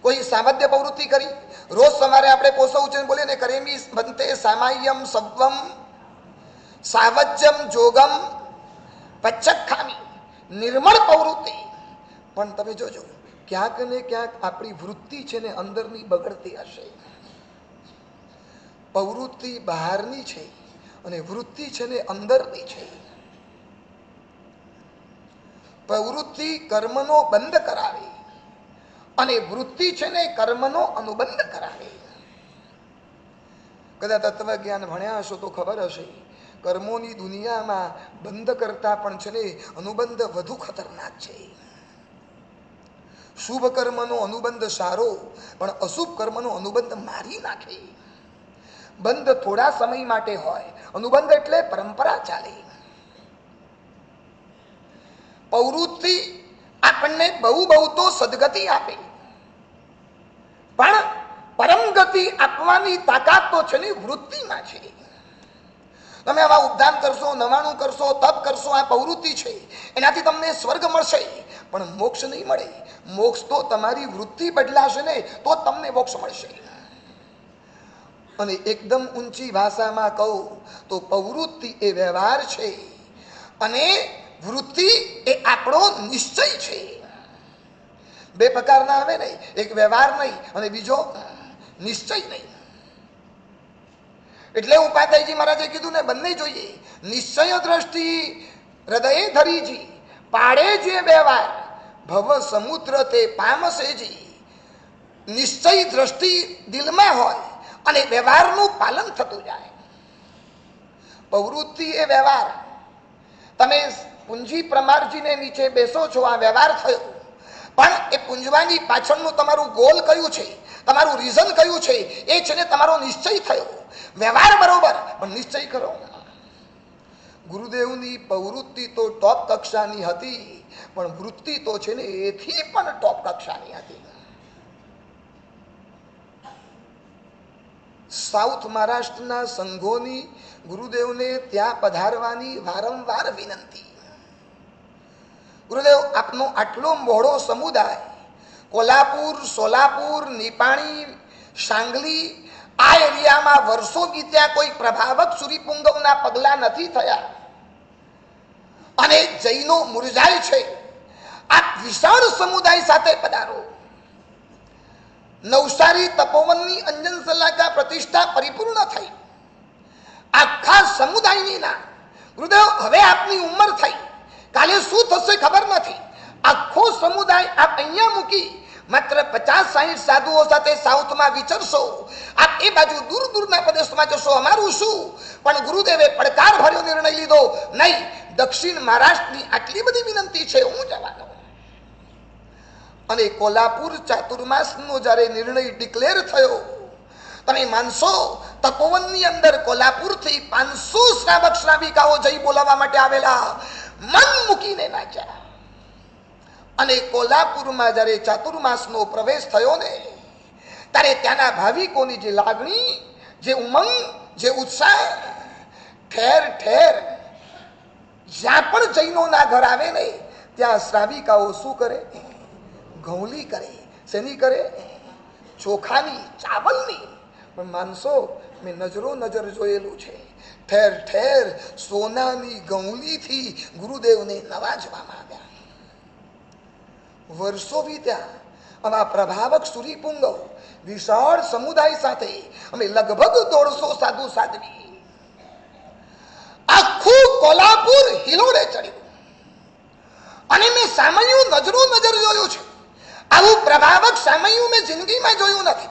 કોઈ સામધ્ય પ્રવૃત્તિ કરી. રોજ સવારે આપણે પોષો ઉચ્ચન બોલીએ ને, કરેમી બનતે સામાયમ સબ્વમ સાવજ્યમ જોગમ પચ્ચખામી. નિર્મળ પ્રવૃત્તિ. પણ તમે જોજો ક્યાંક ને ક્યાંક આપણી વૃત્તિ છે ને અંદરની બગડતી હશે. પ્રવૃત્તિ બહારની છે અને વૃત્તિ છે ને અંદરની છે. પ્રવૃત્તિ કર્મનો બંધ કરાવે અને વૃત્તિ છે ને કર્મનો અનુબંધ કરાવે. કદાચ તત્વજ્ઞાન ભણ્યા હશો તો ખબર હશે, કર્મોની દુનિયામાં બંધ કરતા પણ છે ને અનુબંધ વધુ ખતરનાક છે. શુભ કર્મનો અનુબંધ સારો, પણ અશુભ કર્મનો અનુબંધ મારી નાખે. બંધ થોડા સમય માટે હોય, અનુબંધ એટલે પરંપરા ચાલે. પ્રવૃત્તિ આપણને બહુ બહુ તો સદગતિ આપે, પણ પરમ ગતિ આપવાની તાકાત તો છે ને વૃત્તિમાં છે. તમે આવા ઉદ્ધાન કરશો, નવાણું કરશો, તપ કરશો, આ પ્રવૃત્તિ છે, એનાથી તમને સ્વર્ગ મળશે, પણ મોક્ષ નહીં મળે. મોક્ષ તો તમારી વૃત્તિ બદલાશે ને તો તમને મોક્ષ મળશે. અને એકદમ ઊંચી ભાષામાં કહું તો પ્રવૃત્તિ એ વ્યવહાર છે અને વૃત્તિ એ આપણો નિશ્ચય છે. બે પ્રકારના આવે ને, એક વ્યવહાર નહીં અને બીજો નિશ્ચય નહીં. એટલે ઉપાધ્યાયજી મહારાજે કીધું ને, બંને જોઈએ. નિશ્ચય દ્રષ્ટિ હૃદય ધરીજી, પાડે જે વ્યવહાર ભવ સમુદ્ર તે પામસેજી. નિશ્ચય દ્રષ્ટિ દિલમાં હોય અને વ્યવહારનું પાલન થતું જાય. પ્રવૃત્તિ એ વ્યવહાર. તમે પૂંજી પ્રમારજીને નીચે બેસો છો, આ વ્યવહાર થયો, પણ એ પૂંજવાની પાછળનું તમારું ગોલ કયું છે, તમારું રીઝન કયું છે, એ છે ને તમારો નિશ્ચય થયો. વ્યવહાર બરોબર પણ નિશ્ચય કરો. ગુરુદેવની પ્રવૃત્તિ તો ટોપ કક્ષાની હતી, પણ વૃત્તિ તો છે ને એથી પણ ટોપ કક્ષાની હતી. સાઉથ મહારાષ્ટ્રના સંઘોની ગુરુદેવને ત્યાં પધારવાની વારંવાર વિનંતી. ગુરુદેવ, આપનો આટલો મોડો સમુદાય કોલ્હાપુર, સોલાપુર, નિપાણી, સાંગલી આ એરિયામાં વર્ષો વીત્યા, કોઈ પ્રભાવક સૂર્યપુંગવના પગલા નથી થયા અને જૈનો મુરઝાય છે. આ વિશાળ સમુદાય સાથે પધારો. નવસારી તપોવનની અંજન સલાકા પ્રતિષ્ઠા પરિપૂર્ણ થઈ. આખા સમુદાયની ના ગુરુદેવ, હવે આપની ઉંમર થઈ, કાલે શું થશે ખબર નથી. આખો સમુદાય આપ અહીંયા મૂકી માત્ર 50-60 સાધુઓ સાથે સાઉથમાં વિચરશો, આપ એ બાજુ દૂર દૂરના પ્રદેશમાં જશો, અમારું શું? પણ ગુરુદેવે પડકાર ભર્યો નિર્ણય લીધો, નહીં, દક્ષિણ મહારાષ્ટ્રની આટલી બધી વિનંતી છે, હું જવાનો. અને કોલ્હાપુર ચાતુર્માસનો જ્યારે નિર્ણય ડિક્લેર થયો, તમે માનશો, તપોવનની અંદર કોલ્હાપુરથી 500 શ્રાવક શ્રાવિકાઓ જઈ બોલાવવા માટે આવેલા, મન મૂકીને નાચ્યા. અને કોલ્હાપુરમાં જ્યારે ચાતુર્માસનો પ્રવેશ થયો ને, ત્યારે ત્યાંના ભાવિકોની જે લાગણી, જે ઉમંગ, જે ઉત્સાહ, ઠેર ઠેર જ્યાં પણ જૈનોના ઘર આવે ને ત્યાં શ્રાવિકાઓ શું કરે? ઘઉંલી કરે. શેની કરે? ચોખાની, ચાવલની. પણ માનશો, મેં નજરો નજર જોયેલું છે, ઠેર ઠેર સોનાની ગૌલીથી ગુરુદેવને નવાજવામાં આવ્યા. વર્ષો વીત્યા. આવા પ્રભાવક સૂર્યપુંગવ વિશાળ સમુદાય સાથે અમે લગભગ 150 સાધુ સાધ્વી, આખું કોલ્હાપુર હિલોડે ચડ્યું. અને મેં સામયું નજરો નજર જોયું છે. આવું પ્રભાવક સામયું મેં જિંદગીમાં જોયું નથી.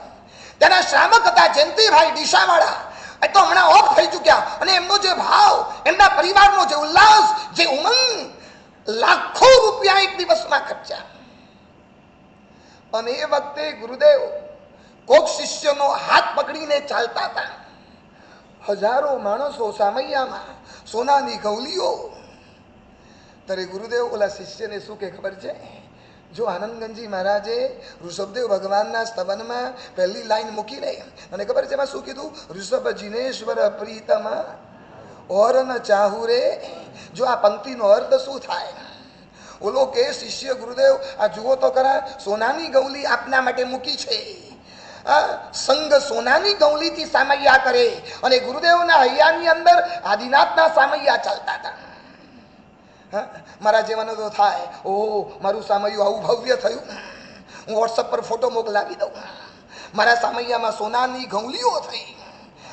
તેના શ્રાવક હતા જયંતિભાઈ ડીસાવાળા, એ તો હમણાં ઓફ થઈ ચૂક્યા, અને એમનો જે ભાવ, એમના પરિવારનો જે ઉલ્લાસ, જે ઉમંગ, લાખો રૂપિયા એક દિવસમાં ખર્ચ્યા. અને એ વખતે ગુરુદેવ કોક શિષ્યનો હાથ પકડીને ચાલતા હતા. હજારો માણસો સામૈયામાં, સોનાની ગૌલીઓ. ત્યારે ગુરુદેવ ઓલા શિષ્યને શું કે ખબર છે? જો આનંદગંજી મહારાજે ઋષભદેવ ભગવાનના સ્તવનમાં પહેલી લાઈન મૂકીને, અને ખબર છે એમાં શું કીધું? ઋષભ જીનેશ્વર પ્રીતમ ઓર ન ચાહુ રે. જો આ પંક્તિનો અર્થ શું થાય? ઓલો કે શિષ્ય ગુરુદેવ આ જુઓ તો ખરા, સોનાની ગૌલી આપના માટે મૂકી છે. સંગ સોનાની ગૌલીથી સામૈયા કરે, અને ગુરુદેવના હૈયાની અંદર આદિનાથના સામૈયા ચાલતા હતા. મારા જેવાનો તો થાય, ઓહ મારું સામૈયું આવું ભવ્ય થયું, હું વોટ્સઅપ પર ફોટો મોકલાવી દઉં. મારા સામૈયામાં સોનાની ગૌલીઓ થઈ.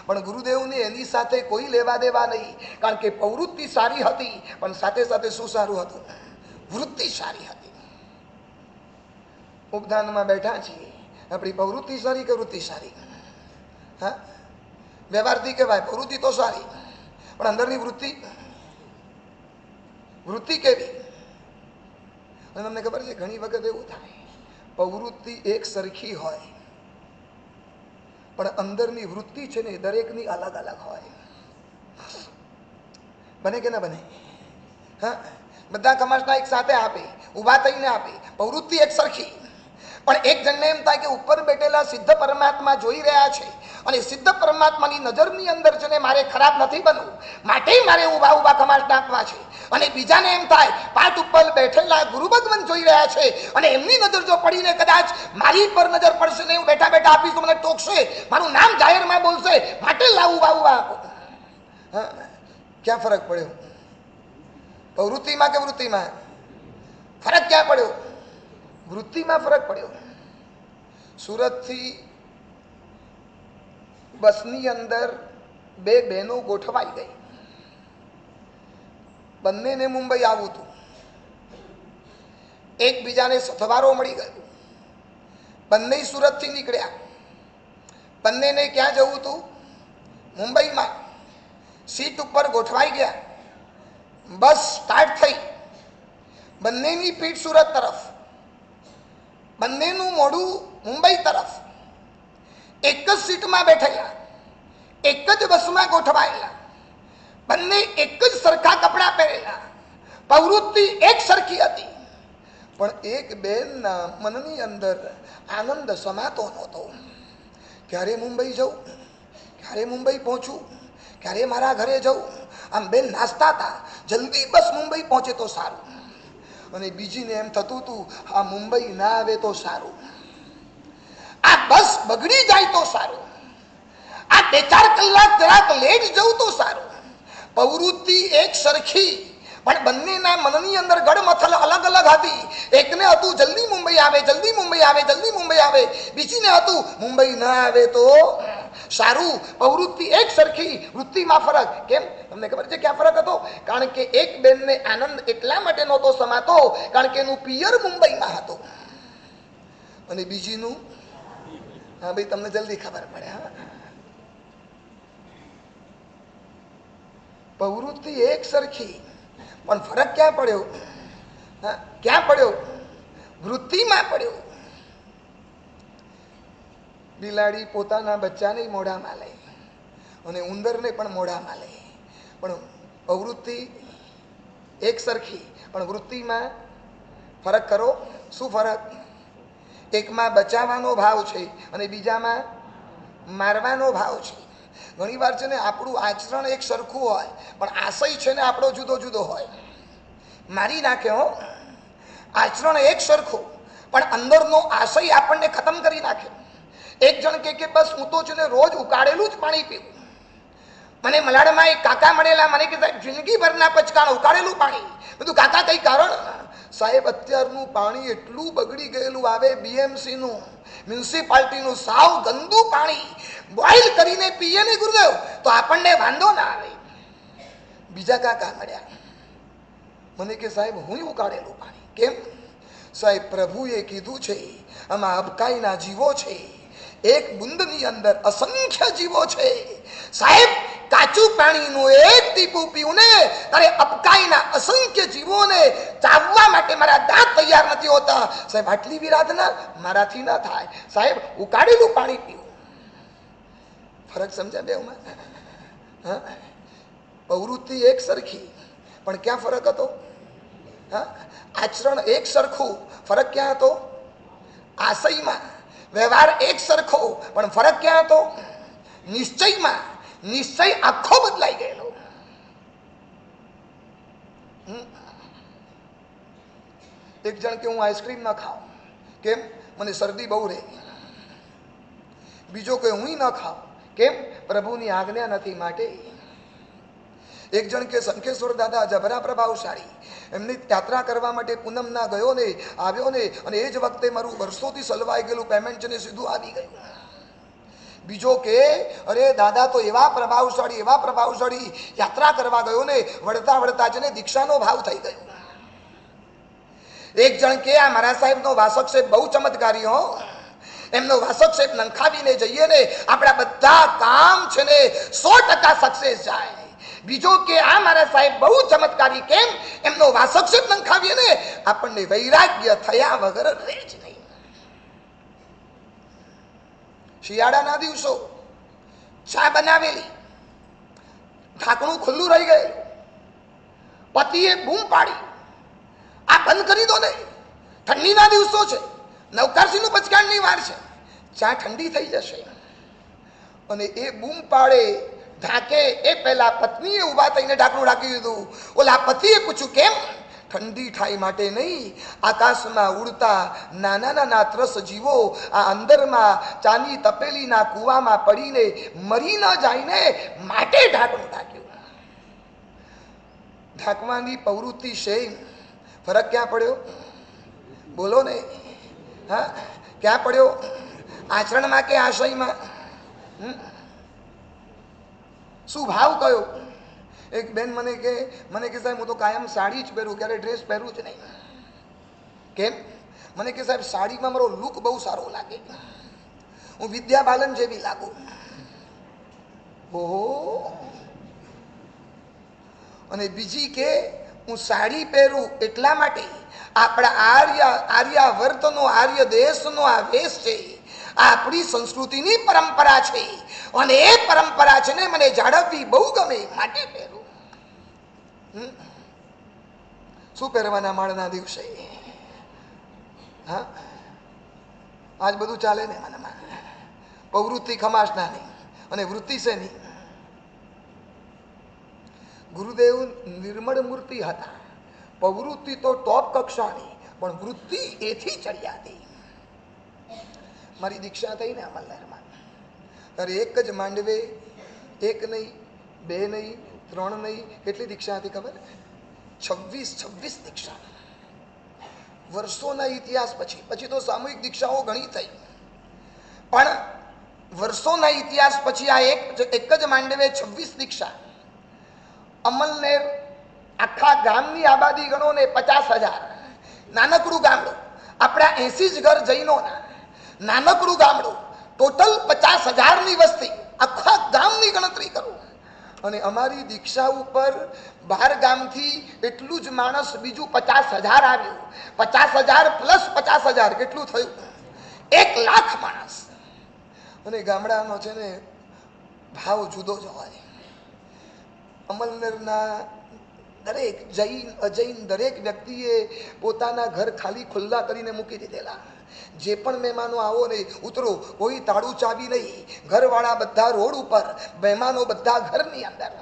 પણ ગુરુદેવને એની સાથે કોઈ લેવા દેવા નહીં, કારણ કે પ્રવૃત્તિ સારી હતી, પણ સાથે સાથે શું સારું હતું? વૃત્તિ સારી હતી. ઉપદાનમાં બેઠા છીએ, આપણી પ્રવૃત્તિ સારી કે વૃત્તિ સારી? હા, વ્યવહારથી કહેવાય પ્રવૃત્તિ તો સારી, પણ અંદરની વૃત્તિ કેવી? અને તમને ખબર છે ઘણી વખત એવું થાય, પ્રવૃત્તિ એક સરખી હોય, પણ અંદરની વૃત્તિ છે ને દરેકની અલગ અલગ હોય. બને કે ના બને? હા, બધા કમાસના એક સાથે આપે, ઊભા થઈને આપે, પ્રવૃત્તિ એક સરખી. પણ એક જણને એમ થાય કે ઉપર બેઠેલા સિદ્ધ પરમાત્મા જોઈ રહ્યા છે, અને સિદ્ધ પરમાત્માની નજરની અંદર છે ને મારે ખરાબ નથી બનવું, માટે મારે ઊભા ઊભા કમાસ નાખવા છે. અને બીજાને એમ થાય પાઠ ઉપર બેઠેલા ગુરુ ભગવાન જોઈ રહ્યા છે, અને એમની નજર જો પડીને કદાચ મારી પર નજર પડશે ને હું બેઠા બેઠા આપીશ તો મને ટોકશે, મારું નામ જાહેરમાં બોલશે, માટે લાવું ઊભા આપો. હા, ક્યાં ફરક પડ્યો? પ્રવૃત્તિમાં કે વૃત્તિમાં? ફરક ક્યાં પડ્યો? વૃત્તિમાં ફરક પડ્યો. સુરતથી બસની અંદર બે બહેનો ગોઠવાઈ ગઈ. બંનેને મુંબઈ આવવું હતું. એકબીજાને સથવારો મળી ગયો. બંને સુરતથી નીકળ્યા. બંનેને ક્યાં જવું હતું? મુંબઈમાં. સીટ ઉપર ગોઠવાઈ ગયા. બસ સ્ટાર્ટ થઈ. બંનેની પીઠ સુરત તરફ, બંનેનું મોઢું મુંબઈ તરફ. એક જ સીટમાં બેઠેલા, એક જ બસમાં ગોઠવાયેલા, બંને એક જ સરખા કપડા પહેરેલા, પ્રવૃત્તિ એક સરખી હતી, પણ એક બેનના મનની અંદર આનંદ સમાતો નહોતો. ક્યારે મુંબઈ જવું, ક્યારે મુંબઈ પહોંચું, ક્યારે મારા ઘરે જવું. આમ બેન નાસ્તા હતા, જલ્દી બસ મુંબઈ પહોંચે તો સારું. અને બીજીને એમ થતું હતું આ મુંબઈ ના આવે તો સારું, આ બસ બગડી જાય તો સારું, આ 2-4 કલાક જરાક લેટ જવું તો સારું. પ્રવૃત્તિ એક સરખી, પણ બંનેના મનની અંદર ગડમથલ અલગ અલગ હતી. એકને હતું જલ્દી મુંબઈ આવે, જલ્દી મુંબઈ આવે, જલ્દી મુંબઈ આવે. બીજીને હતું મુંબઈ ના આવે તો સારું. પ્રવૃત્તિ એક સરખી, વૃત્તિમાં ફરક. કેમ? તમને ખબર છે ક્યાં ફરક હતો? કારણ કે એક બેનને આનંદ એટલા માટે નહોતો સમાતો કારણ કે એનું પિયર મુંબઈમાં હતું, અને બીજીનું, હા ભાઈ તમને જલ્દી ખબર પડે. હા, પ્રવૃત્તિ એક સરખી, પણ ફરક ક્યાં પડ્યો? હા, ક્યાં પડ્યો? વૃત્તિમાં પડ્યો. બિલાડી પોતાના બચ્ચાને મોઢામાં લે, અને ઉંદરને પણ મોઢામાં લે, પણ પ્રવૃત્તિ એક સરખી, પણ વૃત્તિમાં ફરક કરો. શું ફરક? એકમાં બચાવવાનો ભાવ છે અને બીજામાં મારવાનો ભાવ છે. ઘણી વાર છે ને આપણું આચરણ એક સરખું હોય, પણ આશય છે ને આપણો જુદો જુદો હોય. મારી નાખે હો, આચરણ એક સરખું, પણ અંદરનો આશય આપણને ખતમ કરી નાખે. એક જણ કે બસ હું તો છે ને રોજ ઉકાળેલું જ પાણી પીવું. મને મલાડમાં એક કાકા મળેલા, મને કે સાહેબ જિંદગીભરના પચકાણ ઉકાળેલું પાણી. બધું કાકા કઈ કારણ? સાહેબ અત્યારનું પાણી એટલું બગડી ગયેલું આવે, BMC નું, મ્યુનિસિપાલિટીનું સાવ ગંદુ પાણી બોઇલ કરીને પીએ ને ગુરુદેવ તો આપણને વાંધો ના આવે. બીજા કાકા મળ્યા, મને કે સાહેબ હું ઉકાળેલું પાણી. કેમ? સાહેબ પ્રભુએ કીધું છે આમાં અબકાઈના જીવો છે, એક બુંદની અંદર અસંખ્ય જીવો છે. સાહેબ કાચું પાણીનું એક ટીપું પીવું ને તારે અબકાઈના અસંખ્ય જીવોને ચાવવા માટે મારા દાંત તૈયાર નથી હોતા. સાહેબ આટલી વિરાધના મારાથી ના થાય. સાહેબ ઉકાળેલું પાણી પીવું. ફરક સમજ્યા બેમાં? હા, પ્રવૃત્તિ એક સરખી પણ ક્યાં ફરક હતો? હા, આચરણ એક સરખું, ફરક ક્યાં હતો? આશયમાં. વ્યવહાર એક સરખો પણ ફરક ક્યાં હતો? નિશ્ચયમાં. નિશ્ચય આખો બદલાઈ ગયેલો. એક જણ કે હું આઈસ્ક્રીમ ના ખાઉં, કેમ? મને શરદી બહુ રહે. બીજો કે હું ન ખાઉં, કેમ? પ્રભુની આજ્ઞા નથી માટે. એક જણ કે શંખેશ્વર દાદા જબરા પ્રભાવશાળી, એમની યાત્રા કરવા માટે પૂનમ ના ગયો ને આવ્યો ને, અને એ જ વખતે મારું વર્ષોથી સલવાઈ ગયેલું પેમેન્ટ છે ને સીધું આવી ગયું. બીજો કે અરે દાદા તો એવા પ્રભાવશાળી યાત્રા કરવા ગયો ને, વળતા વળતા છે ને દીક્ષાનો ભાવ થઈ ગયો. એક જણ કે આ મારા સાહેબનો વાસક્ષેપ બહુ ચમત્કારી હો, એમનો વાસક્ષેપ નંખાવીને જઈએ ને આપણા બધા કામ છે ને 100% સક્સેસ જાય. બીજો કે આ મારા સાહેબ બહુ ચમત્કારી, કેમ? એમનો વાસક્ષેપ નંખાવીએ ને આપણને વૈરાગ્ય થયા વગર રહે જ નહીં. શિયાળાના દિવસો, ચા બનાવેલી, ઢાંકણું ખુલ્લું રહી ગયેલું, પતિએ બૂમ પાડી, આ બંધ કરી દો ને, ઠંડીના દિવસો છે, નવકારસીનું પચકાણની વાર છે, ચા ઠંડી થઈ જશે. અને એ બૂમ પાડે, ઢાંકે એ પહેલા પત્નીએ ઊભા થઈને ઢાંકણું ઢાંકી દીધું. ઓલા પતિએ પૂછ્યું કેમ? ઠંડી થાય માટે નહીં, આકાશમાં ઉડતા નાના નાના ત્રસ જીવો આ અંદરમાં ચાની તપેલીના કૂવામાં પડીને મરી ન જાય ને માટે ઢાંકણું ઢાંક્યું. ઢાંકવાની પ્રવૃત્તિ છે, ફરક ક્યાં પડ્યો? બોલો ને. હા, ક્યાં પડ્યો? આચરણમાં કે આશયમાં? શું ભાવ કયો? એક બેન મને કે સાહેબ હું તો કાયમ સાડી જ પહેરું, ક્યારે ડ્રેસ પહેરું જ નહીં. કેમ? મને કે સાહેબ સાડીમાં મારો લુક બહુ સારો લાગે, હું વિદ્યા બાલન જેવી લાગુ. ઓહો. અને બીજી કે હું સાડી પહેરું એટલા માટે આપણા આર્યાવર્તનો આર્ય દેશનો આ વેશ છે, આ આપણી સંસ્કૃતિની પરંપરા છે, અને એ પરંપરા છે ને મને જાળવવી બહુ ગમે માટે પહેરું. શું પહેરવાના માળના દિવસે? હા, આજ બધું ચાલે ને મનમાં. પ્રવૃત્તિ ખમાસના નહીં અને વૃત્તિ છે નહીં. ગુરુદેવ નિર્મળ મૂર્તિ હતા, પ્રવૃત્તિ તો ટોપ કક્ષાની, પણ વૃત્તિ એથી ચડ્યા હતી. મારી દીક્ષા થઈ ને અમલનગરમાં, અરે એક જ માંડવે, એક નહીં, બે નહીં, 3 નહીં, કેટલી દીક્ષા હતી ખબર? 26 દીક્ષા. વર્ષોના ઇતિહાસ પછી તો સામૂહિક દીક્ષાઓ ઘણી થઈ, પણ વર્ષોના ઇતિહાસ પછી આ એક જ માંડવે 26 દીક્ષા. અમલનેર આખા ગામની આબાદી ગણો ને 50,000, નાનકડું ગામડું, આપણા 80 જ ઘર જૈનોના, નાનકડું ગામડું, ટોટલ 50,000ની વસ્તી, આખા ગામની ગણતરી કરો. અને અમારી દીક્ષા ઉપર 12 ગામથી એટલું જ માણસ બીજું 50,000 આવ્યું. 50,000 પ્લસ 50,000 કેટલું થયું? 1 લાખ માણસ. અને ગામડાનો છે ને ભાવ જુદો જ હોય. અમલનગરના દરેક જૈન અજૈન દરેક વ્યક્તિએ પોતાના ઘર ખાલી ખુલ્લા કરીને મૂકી દીધેલા. જે પણ મહેમાનો આવો ને ઉતરો, કોઈ તાળું ચાવી નહીં, ઘરવાળા બધા રોડ ઉપર, મહેમાનો બધા ઘરની અંદર.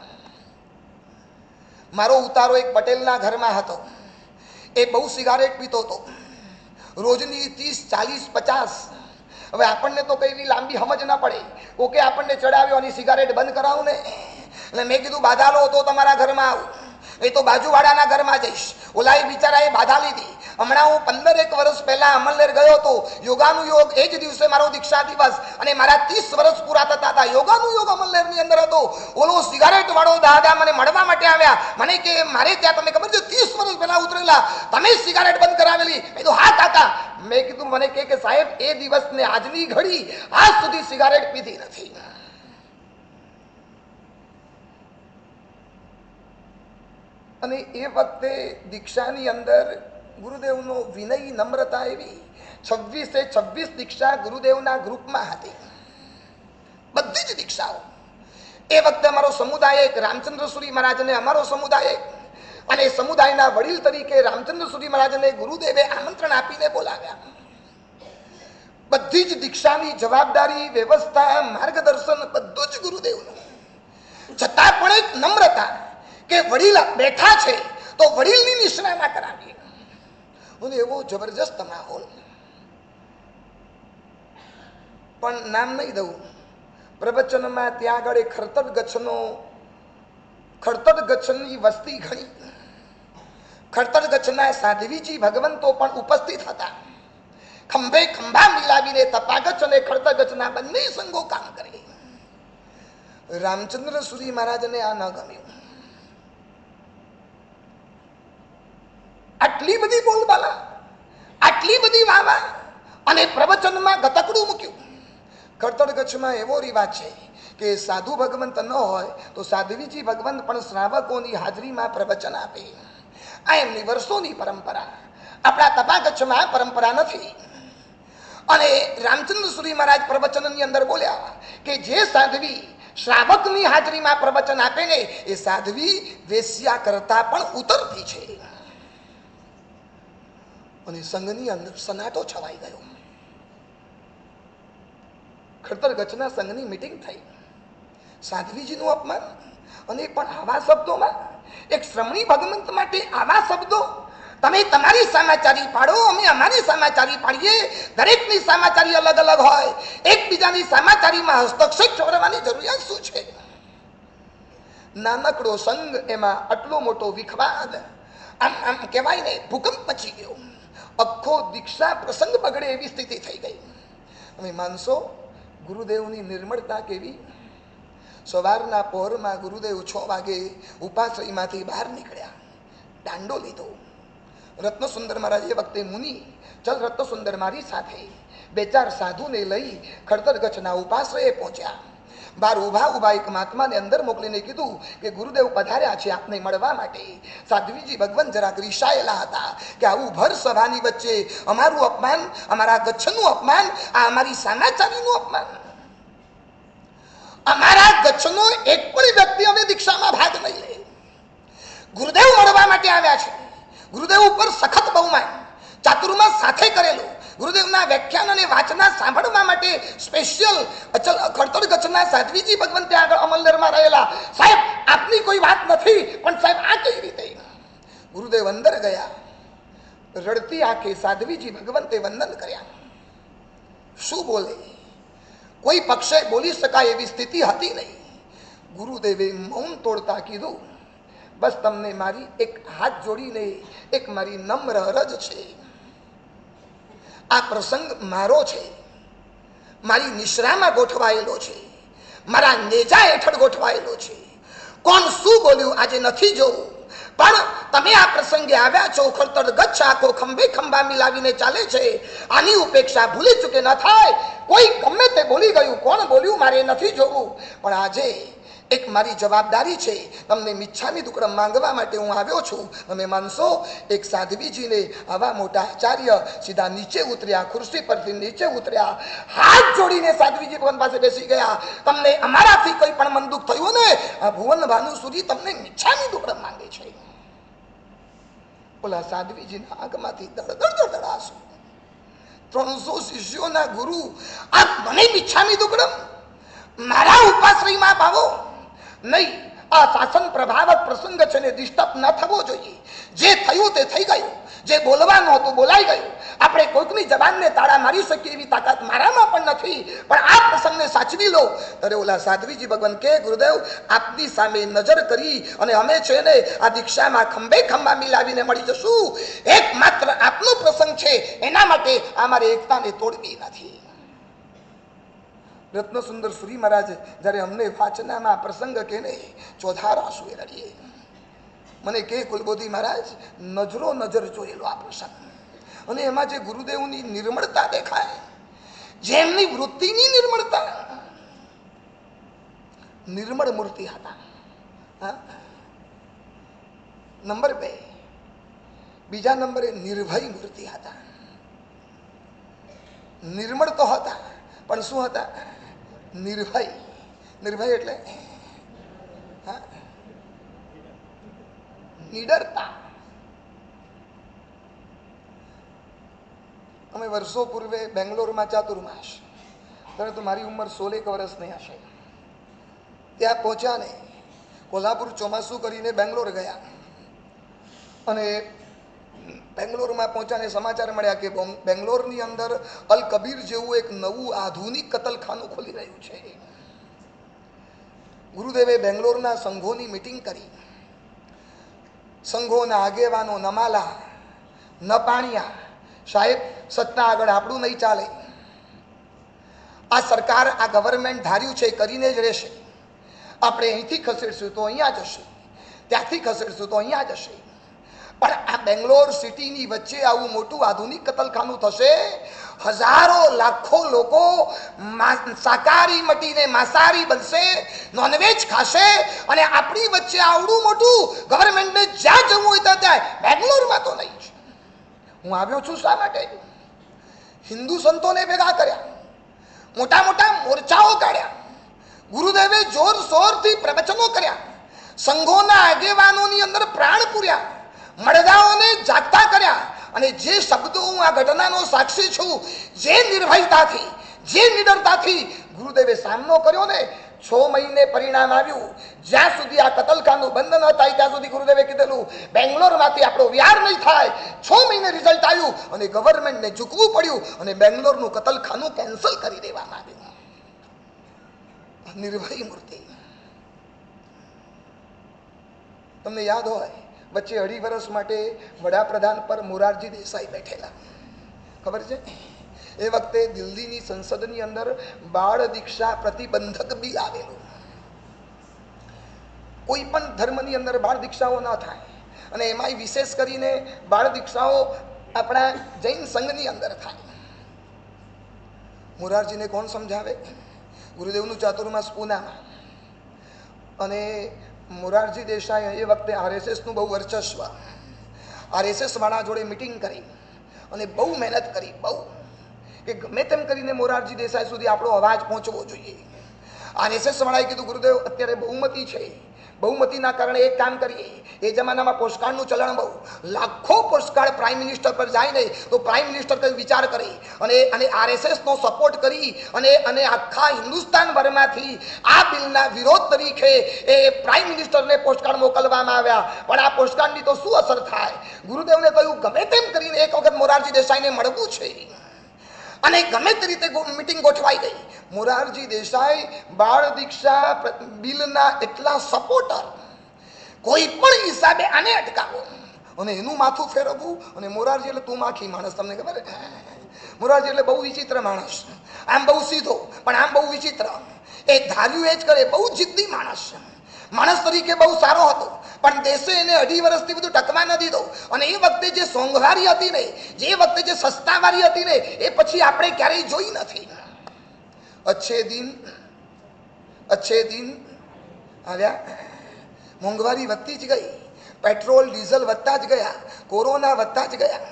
મારો ઉતારો એક પટેલના ઘરમાં હતો, એ બહુ સિગારેટ પીતો હતો, રોજની 30, 40, 50. હવે આપણને તો કઈ એવી લાંબી સમજ ના પડે, ઓકે આપણને ચડાવ્યો અને સિગારેટ બંધ કરાવું ને, એટલે મેં કીધું બાધા લો તો તમારા ઘરમાં આવું, એ તો બાજુવાળાના ઘરમાં જઈશ. ઓલા એ બિચારાએ બાધા લીધી. હમણાં હું 15 વર્ષ પહેલા અમલનેર ગયો હતો, યોગાનું યોગ એ જ દિવસે મારો દીક્ષા દિવસ, અને મારા 30 વર્ષ પૂરા થતા હતા. યોગાનું યોગ અમલનેરની અંદર હતો. ઓલો સિગારેટ વાળો દાદા મને મળવા માટે આવ્યા. મને કે મારે ત્યાં તમે ખબર છે 30 વર્ષ પહેલા ઉતરેલા, તમે સિગારેટ બંધ કરાવેલી? મેં કીધું હા કાકા. મેં કીધું મને કે સાહેબ એ દિવસને આજની ઘડી આજ સુધી સિગારેટ પીધી નથી. અને એ વખતે દીક્ષાની અંદર ગુરુદેવનો વિનય નમ્રતા એવી, 26 દીક્ષા ગુરુદેવના ગ્રુપમાં હતી, બધી જ દીક્ષાઓ. એ વખતે અમારો સમુદાય એક રામચંદ્ર સુરી મહારાજને અમારો સમુદાય એક અને સમુદાયના વડીલ તરીકે રામચંદ્ર સુરી મહારાજને ગુરુદેવે આમંત્રણ આપીને બોલાવ્યા. બધી જ દીક્ષાની જવાબદારી, વ્યવસ્થા, માર્ગદર્શન બધું જ ગુરુદેવનું. છતાં પણ એક નમ્રતા કે વડીલ બેઠા છે તો વડીલની નિશ્રામાં કરાવીએ. અને એવો જબરજસ્ત માહોલ. પણ નામ નહીં દઉં, પ્રવચનમાં ત્યાં આગળ ખડતર ગચ્છની વસ્તી ઘણી. ખડતર ગચ્છના સાધ્વીજી ભગવંતો પણ ઉપસ્થિત હતા. ખંભે ખંભા મિલાવીને તપાગચ્છ અને ખડતર ગચ્છના બંને સંઘો કામ કરે. રામચંદ્ર સુરી મહારાજને આ ન ગમ્યું. આટલી બધી બોલબાલા, આટલી બધી વાવા અને પ્રવચનમાં ગતકડું મૂક્યું. ખડતર ગચ્છમાં એવો રિવાજ છે કે સાધુ ભગવંત ન હોય તો સાધ્વીજી ભગવંત પણ શ્રાવકોની હાજરીમાં પ્રવચન આપે. આ એમની વર્ષોની પરંપરા. આપણા તપાગચ્છમાં પરંપરા નથી. અને રામચંદ્ર સુરી મહારાજ પ્રવચનની અંદર બોલ્યા કે જે સાધ્વી શ્રાવકની હાજરીમાં પ્રવચન આપે ને એ સાધ્વી વેશ્યા કરતા પણ ઉતરતી છે. અને સંઘની અંદર સનાટો છવાઈ ગયો. ખડતર ગચ્છના સંઘની મીટિંગ થઈ. સાધ્વીજીનું અપમાન અને પણ આવા શબ્દોમાં એક શ્રમણી ભગવંત માટે આવા શબ્દો. તમે તમારી સામાચારી પાડો, અમે અમારી સામાચારી પાડીએ. દરેકની સામાચારી અલગ અલગ હોય. એકબીજાની સામાચારીમાં હસ્તક્ષેપ કરવાની જરૂરિયાત શું છે? નાનકડો સંઘ, એમાં આટલો મોટો વિખવાદ. આમ કહેવાય ને ભૂકંપ મચી ગયો. આખો દીક્ષા પ્રસંગ બગડે એવી સ્થિતિ થઈ ગઈ. અમે માનસો ગુરુદેવની નિર્મળતા કેવી. સવારના પહોરમાં ગુરુદેવ 6 વાગે ઉપાશ્રયમાંથી બહાર નીકળ્યા. દાંડો લીધો. રત્નસુંદર મહારાજ એ વખતે મુનિ, ચલ રત્નસુંદર મારી સાથે 2-4 સાધુને લઈ ખડતર ગચ્છના ઉપાશ્રયે પહોંચ્યા. બહાર ઉભા એક મહાત્માને અંદર મોકલીને કીધું કે ગુરુદેવ પધાર્યા છે આપને મળવા માટે. સાધ્વીજી ભગવાન જરાક રિસાયેલા હતા કે આવું ભર સભાની વચ્ચે અમારું અપમાન, અમારા ગચ્છનું અપમાન, આ અમારી સામાચારીનું અપમાન. અમારા ગચ્છનો એક પણ વ્યક્તિ હવે દીક્ષામાં ભાગ નહીં લે. ગુરુદેવ મળવા માટે આવ્યા છે. ગુરુદેવ ઉપર સખત બહુમાન, ચાતુર્માસ સાથે કરેલું. ગુરુદેવના વ્યાખ્યાન અને વાચના સાંભળવા માટે સ્પેશિયલ ખડતર ગચ્છના સાધ્વીજી ભગવાન ત્યાં આગળ અમલનગરમાં રહેલા. સાહેબ આપની કોઈ વાત નથી, પણ સાહેબ આ કઈ રીતે? ગુરુદેવ અંદર ગયા. રડતી આંખે સાધ્વીજી ભગવંતે વંદન કર્યા. શું બોલે? કોઈ પક્ષે બોલી શકાય એવી સ્થિતિ હતી નહીં. ગુરુદેવે મૌન તોડતા કીધું, બસ તમને મારી એક હાથ જોડીને એક મારી નમ્ર અરજ છે. આ પ્રસંગ મારો છે, મારી નિશ્રામાં ગોઠવાયેલો છે, મારા નેજા હેઠળ ગોઠવાયેલો છે. કોણ શું બોલ્યું આજે નથી જોવું, પણ તમે આ પ્રસંગે આવ્યા છો. ખડતર ગચ્છ આખો ખંભે ખંભા મિલાવીને ચાલે છે. આની ઉપેક્ષા ભૂલી ચૂકે ન થાય. કોઈ ગમે તે બોલી ગયું, કોણ બોલ્યું મારે નથી જોવું, પણ આજે એક મારી જવાબદારી છે. તમને મિચ્છામી દુક્કડમ માંગવા માટે હું આવ્યો છું. તમે માનશો, એક સાધ્વીજીને આવા મોટા આચાર્ય સીધા નીચે ઉતર્યા, ખુરશી પરથી નીચે ઉતર્યા, હાથ જોડીને સાધ્વીજી ભગવાન પાસે બેસી ગયા. તમને અમારાથી કોઈ પણ મન દુઃખ થયું ને, આ ભુવન ભાનુસુરી તમને મિચ્છામી દુક્કડમ માંગે છે. ઓલા સાધ્વીજીના આંખમાંથી દળદળ આંસુ. 300 શિષ્યોના ગુરુ, આ મને મિચ્છામી દુક્કડમ મારા ઉપાશ્રયમાં પાવો નહીં. આ શાસન પ્રભાવક પ્રસંગ છે ને ડિસ્ટર્બ ન થવો જોઈએ. જે થયું તે થઈ ગયું. જે બોલવાનું હતું બોલાઈ ગયું. આપણે કોઈકની જબાનને તાળા મારી શકીએ એવી તાકાત મારામાં પણ નથી, પણ આ પ્રસંગને સાચવી લો. ત્યારે ઓલા સાધ્વીજી ભગવાન કે ગુરુદેવ આપની સામે નજર કરી અને અમે છે ને આ દીક્ષામાં ખંભે ખંભા મિલાવીને મળી જશું. એકમાત્ર આપનો પ્રસંગ છે, એના માટે અમારે એકતાને તોડવી નથી. રત્નસુંદર સુરી મહારાજ જ્યારે અમને વાચનામાં પ્રસંગ કે ને ચોધાર આંસુએ રડીએ. મને કે કુલબોધી મહારાજ નજરો નજર જોયેલો આ પ્રસંગ, અને એમાં જે ગુરુદેવની નિર્મળતા દેખાય, જે એમની વૃત્તિની નિર્મળતા. નિર્મળ મૂર્તિ હતા. નંબર 2, બીજા નંબરે નિર્ભય મૂર્તિ હતા. નિર્મળ તો હતા, પણ શું હતા? નિર્ભય. નિર્ભય એટલે નિડરતા. અમે વર્ષો પૂર્વે બેંગ્લોરમાં ચાતુર્માસ, ત્યારે તો મારી ઉંમર 16 વર્ષની હશે, ત્યાં પહોંચ્યા ને કોલ્હાપુર ચોમાસું કરીને બેંગ્લોર ગયા અને બેંગ્લોરમાં પહોંચ્યાને સમાચાર મળ્યા કે બેંગ્લોરની અંદર અલ કબીર જેવું એક નવું આધુનિક કતલખાનું ખોલી રહ્યું છે. ગુરુદેવે બેંગ્લોરના સંઘોની મિટિંગ કરી. સંઘોના આગેવાનો નમાલા ન પાણ્યા, સાહેબ સત્તા આગળ આપણું નહીં ચાલે, આ સરકાર આ ગવર્મેન્ટ ધાર્યું છે કરીને જ રહેશે, આપણે અહીંથી ખસેડશું તો અહીંયા જશે, ત્યાંથી ખસેડશું તો અહીંયા જશે, પણ આ બેંગ્લોર સિટીની વચ્ચે આવું મોટું આધુનિક કતલખાનું થશે, હજારો લાખો લોકો શાકાહારી મટીને માંસાહારી બનશે, નોનવેજ ખાશે, અને આપણી વચ્ચે આવડું મોટું ગવર્મેન્ટને જ્યાં જવું હોય ત્યાં જાય, બેંગ્લોરમાં તો નહીં. હું આવ્યો છું શા માટે? હિન્દુ સંતોને ભેગા કર્યા, મોટા મોટા મોરચાઓ કાઢ્યા, ગુરુદેવે જોરશોરથી પ્રવચનો કર્યા, સંઘોના આગેવાનોની અંદર પ્રાણ પૂર્યા, મળદાઓને જાગતા કર્યા, અને જે શબ્દો હું આ ઘટનાનો સાક્ષી છું, જે નિર્ભયતાથી, જે નિડરતાથી ગુરુદેવે સામનો કર્યો ને, 6 મહિને પરિણામ આવ્યું. જ્યાં સુધી આ કતલખાનું બંધ ન થાય ત્યાં સુધી ગુરુદેવે કીધેલું બેંગ્લોરમાંથી આપણો વ્યાર નહીં થાય. 6 મહિને રિઝલ્ટ આવ્યું અને ગવર્મેન્ટને ઝૂકવું પડ્યું અને બેંગ્લોરનું કતલખાનું કેન્સલ કરી દેવામાં આવ્યું. નિર્ભય મૂર્તિ. તમને યાદ હોય વચ્ચે 2.5 વર્ષ માટે વડાપ્રધાન પર મોરારજી દેસાઈ બેઠેલા, ખબર છે? એ વખતે દિલ્હીની સંસદની અંદર બાળ દીક્ષા પ્રતિબંધક બિલ આવેલું. કોઈ પણ ધર્મની અંદર બાળ દીક્ષાઓ ન થાય, અને એમાંય વિશેષ કરીને બાળ દીક્ષાઓ આપણા જૈન સંઘની અંદર થાય. મોરારજીને કોણ સમજાવે? ગુરુદેવનું ચાતુર્માસ પૂનામાં, અને મોરારજી દેસાઈ એ વખતે આરએસએસનું બહુ વર્ચસ્વ, આરએસએસ વાળા જોડે મિટિંગ કરી અને બહુ મહેનત કરી, બહુ કે ગમે તેમ કરીને મોરારજી દેસાઈ સુધી આપણો અવાજ પહોંચવો જોઈએ. આરએસએસ વાળાએ કીધું ગુરુદેવ અત્યારે બહુમતી છે, બહુમતીના કારણે એક કામ કરીએ, એ જમાનામાં પોસ્ટકાર્ડનું ચલણ બહુ, લાખો પોસ્ટકાર્ડ પ્રાઇમ મિનિસ્ટર પર જાય નહીં તો પ્રાઇમ મિનિસ્ટર કંઈ વિચાર કરી અને આરએસએસનો સપોર્ટ કરી અને આખા હિન્દુસ્તાન ભરમાંથી આ બિલના વિરોધ તરીકે એ પ્રાઇમ મિનિસ્ટરને પોસ્ટકાર્ડ મોકલવામાં આવ્યા. પણ આ પોસ્ટકાર્ડની તો શું અસર થાય? ગુરુદેવને કહ્યું ગમે તેમ કરીને એક વખત મોરારજી દેસાઈને મળવું છે, અને ગમે તે રીતે મિટિંગ ગોઠવાઈ ગઈ. મોરારજી દેસાઈ બાળ દીક્ષા બિલના એટલા સપોર્ટર, કોઈ પણ હિસાબે આને અટકાવો અને એનું માથું ફેરવવું. અને મોરારજી એટલે તું માખી માણસ, તમને ખબર? મોરારજી એટલે બહુ વિચિત્ર માણસ, આમ બહુ સીધો પણ આમ બહુ વિચિત્ર, એ ધાર્યું એ જ કરે, બહુ જિદ્દી માણસ, માણસ તરીકે બહુ સારો હતો, પણ દેશે એને 2.5 વર્ષથી બધું ટકવા ન દીધો. અને એ વખતે જે સોંઘવારી હતી ને, જે વખતે જે સસ્તાવારી હતી ને, એ પછી આપણે ક્યારેય જોઈ નથી. અચ્છે દિન આવ્યા, મોંઘવારી વધતી જ ગઈ, પેટ્રોલ ડીઝલ વધતા જ ગયા, કોરોના વધતા જ ગયા.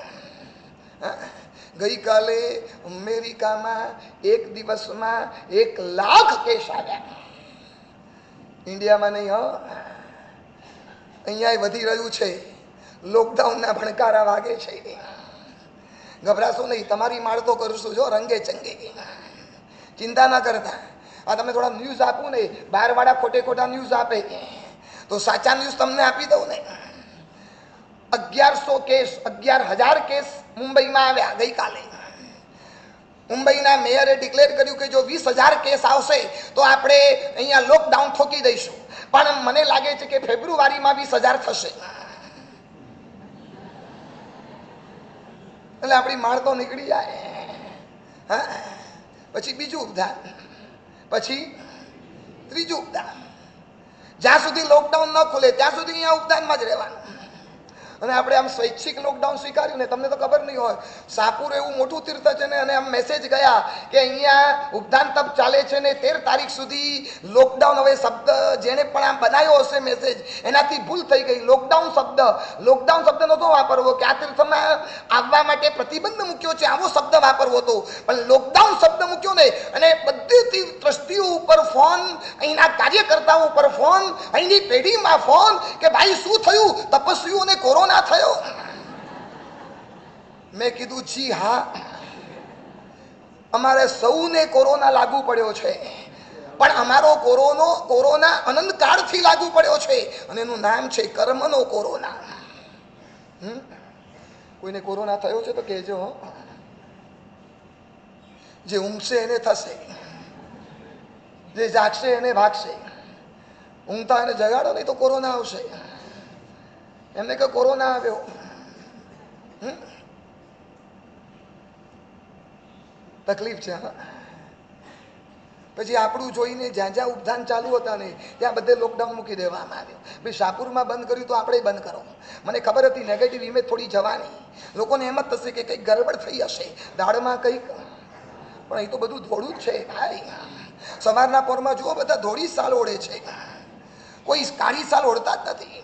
ગઈકાલે અમેરિકામાં એક દિવસમાં 1 લાખ કેસ આવ્યા. ઇન્ડિયામાં નહીં હો, અહીંયા વધી રહ્યું છે. લોકડાઉનના ભણકારા વાગે છે. ગભરાશો નહીં, તમારી માળ તો કરશું જો રંગે ચંગે, ચિંતા ના કરતા. આ તમે થોડા ન્યૂઝ આપું ને, બહારવાળા ખોટે ખોટા ન્યૂઝ આપે તો સાચા ન્યૂઝ તમને આપી દઉં ને. 1100 કેસ, 11,000 કેસ મુંબઈમાં આવ્યા ગઈકાલે. મુંબઈના મેયરે ડિક્લેર કર્યું કે જો 20,000 કેસ આવશે તો આપણે અહીંયા લોકડાઉન ઠોકી દઈશું. પણ મને લાગે છે કે ફેબ્રુઆરીમાં 20,000 થશે. એટલે આપણી માળ તો નીકળી જાય. હા, પછી બીજું ઉપદાન, પછી ત્રીજું ઉપદાન. જ્યાં સુધી લોકડાઉન ન ખુલે ત્યાં સુધી અહીંયા ઉપદાનમાં જ રહેવાનું. અને આપણે આમ સ્વૈચ્છિક લોકડાઉન સ્વીકાર્યું ને, તમને તો ખબર નહીં હોય, સાપુર એવું મોટું તીર્થ છે ને, અને આમ મેસેજ ગયા કે અહીંયા ઉપદાન તપ ચાલે છે ને 13 તારીખ સુધી લોકડાઉન. હવે શબ્દ જેને પણ આમ બનાવ્યો હશે મેસેજ, એનાથી ભૂલ થઈ ગઈ. લોકડાઉન શબ્દ નહોતો વાપરવો, કે આ તીર્થમાં આવવા માટે પ્રતિબંધ મૂક્યો છે આવો શબ્દ વાપરવો હતો, પણ લોકડાઉન શબ્દ મૂક્યો ને, અને બધી ટ્રસ્ટીઓ ઉપર ફોન, અહીંના કાર્યકર્તાઓ ઉપર ફોન, અહીંની પેઢીમાં ફોન કે ભાઈ શું થયું, તપસ્વીઓને કોરોના થયો. મેં કીધું જી હા, અમારે સૌને કોરોના લાગુ પડ્યો છે, પણ અમારો કોરોના અનંતકાળથી લાગુ પડ્યો છે, અને એનું નામ છે કર્મનો કોરોના. કોઈને કોરોના થયો છે તો કહેજો. જે ઊંઘશે એને થશે, જે જાગશે એને ભાગશે. ઊંઘતા એને જગાડો નહીં તો કોરોના આવશે. એમને કે કોરોના આવ્યો. તકલીફ છે. પછી આપણું જોઈને જ્યાં જ્યાં ઉપધાન ચાલુ હતા ને ત્યાં બધે લોકડાઉન મૂકી દેવામાં આવ્યો. ભાઈ શાહપુરમાં બંધ કર્યું તો આપણે બંધ કરો. મને ખબર હતી નેગેટિવ ઇમેજ થોડી જવાની, લોકોને એમ જ થશે કે કંઈક ગડબડ થઈ હશે, દાળમાં કંઈક. પણ અહીં તો બધું ધોળું જ છે ભાઈ. સવારના પોરમાં જુઓ, બધા ધોળી સાલ ઓળે છે, કોઈ કાળી સાલ ઓળતા જ નથી.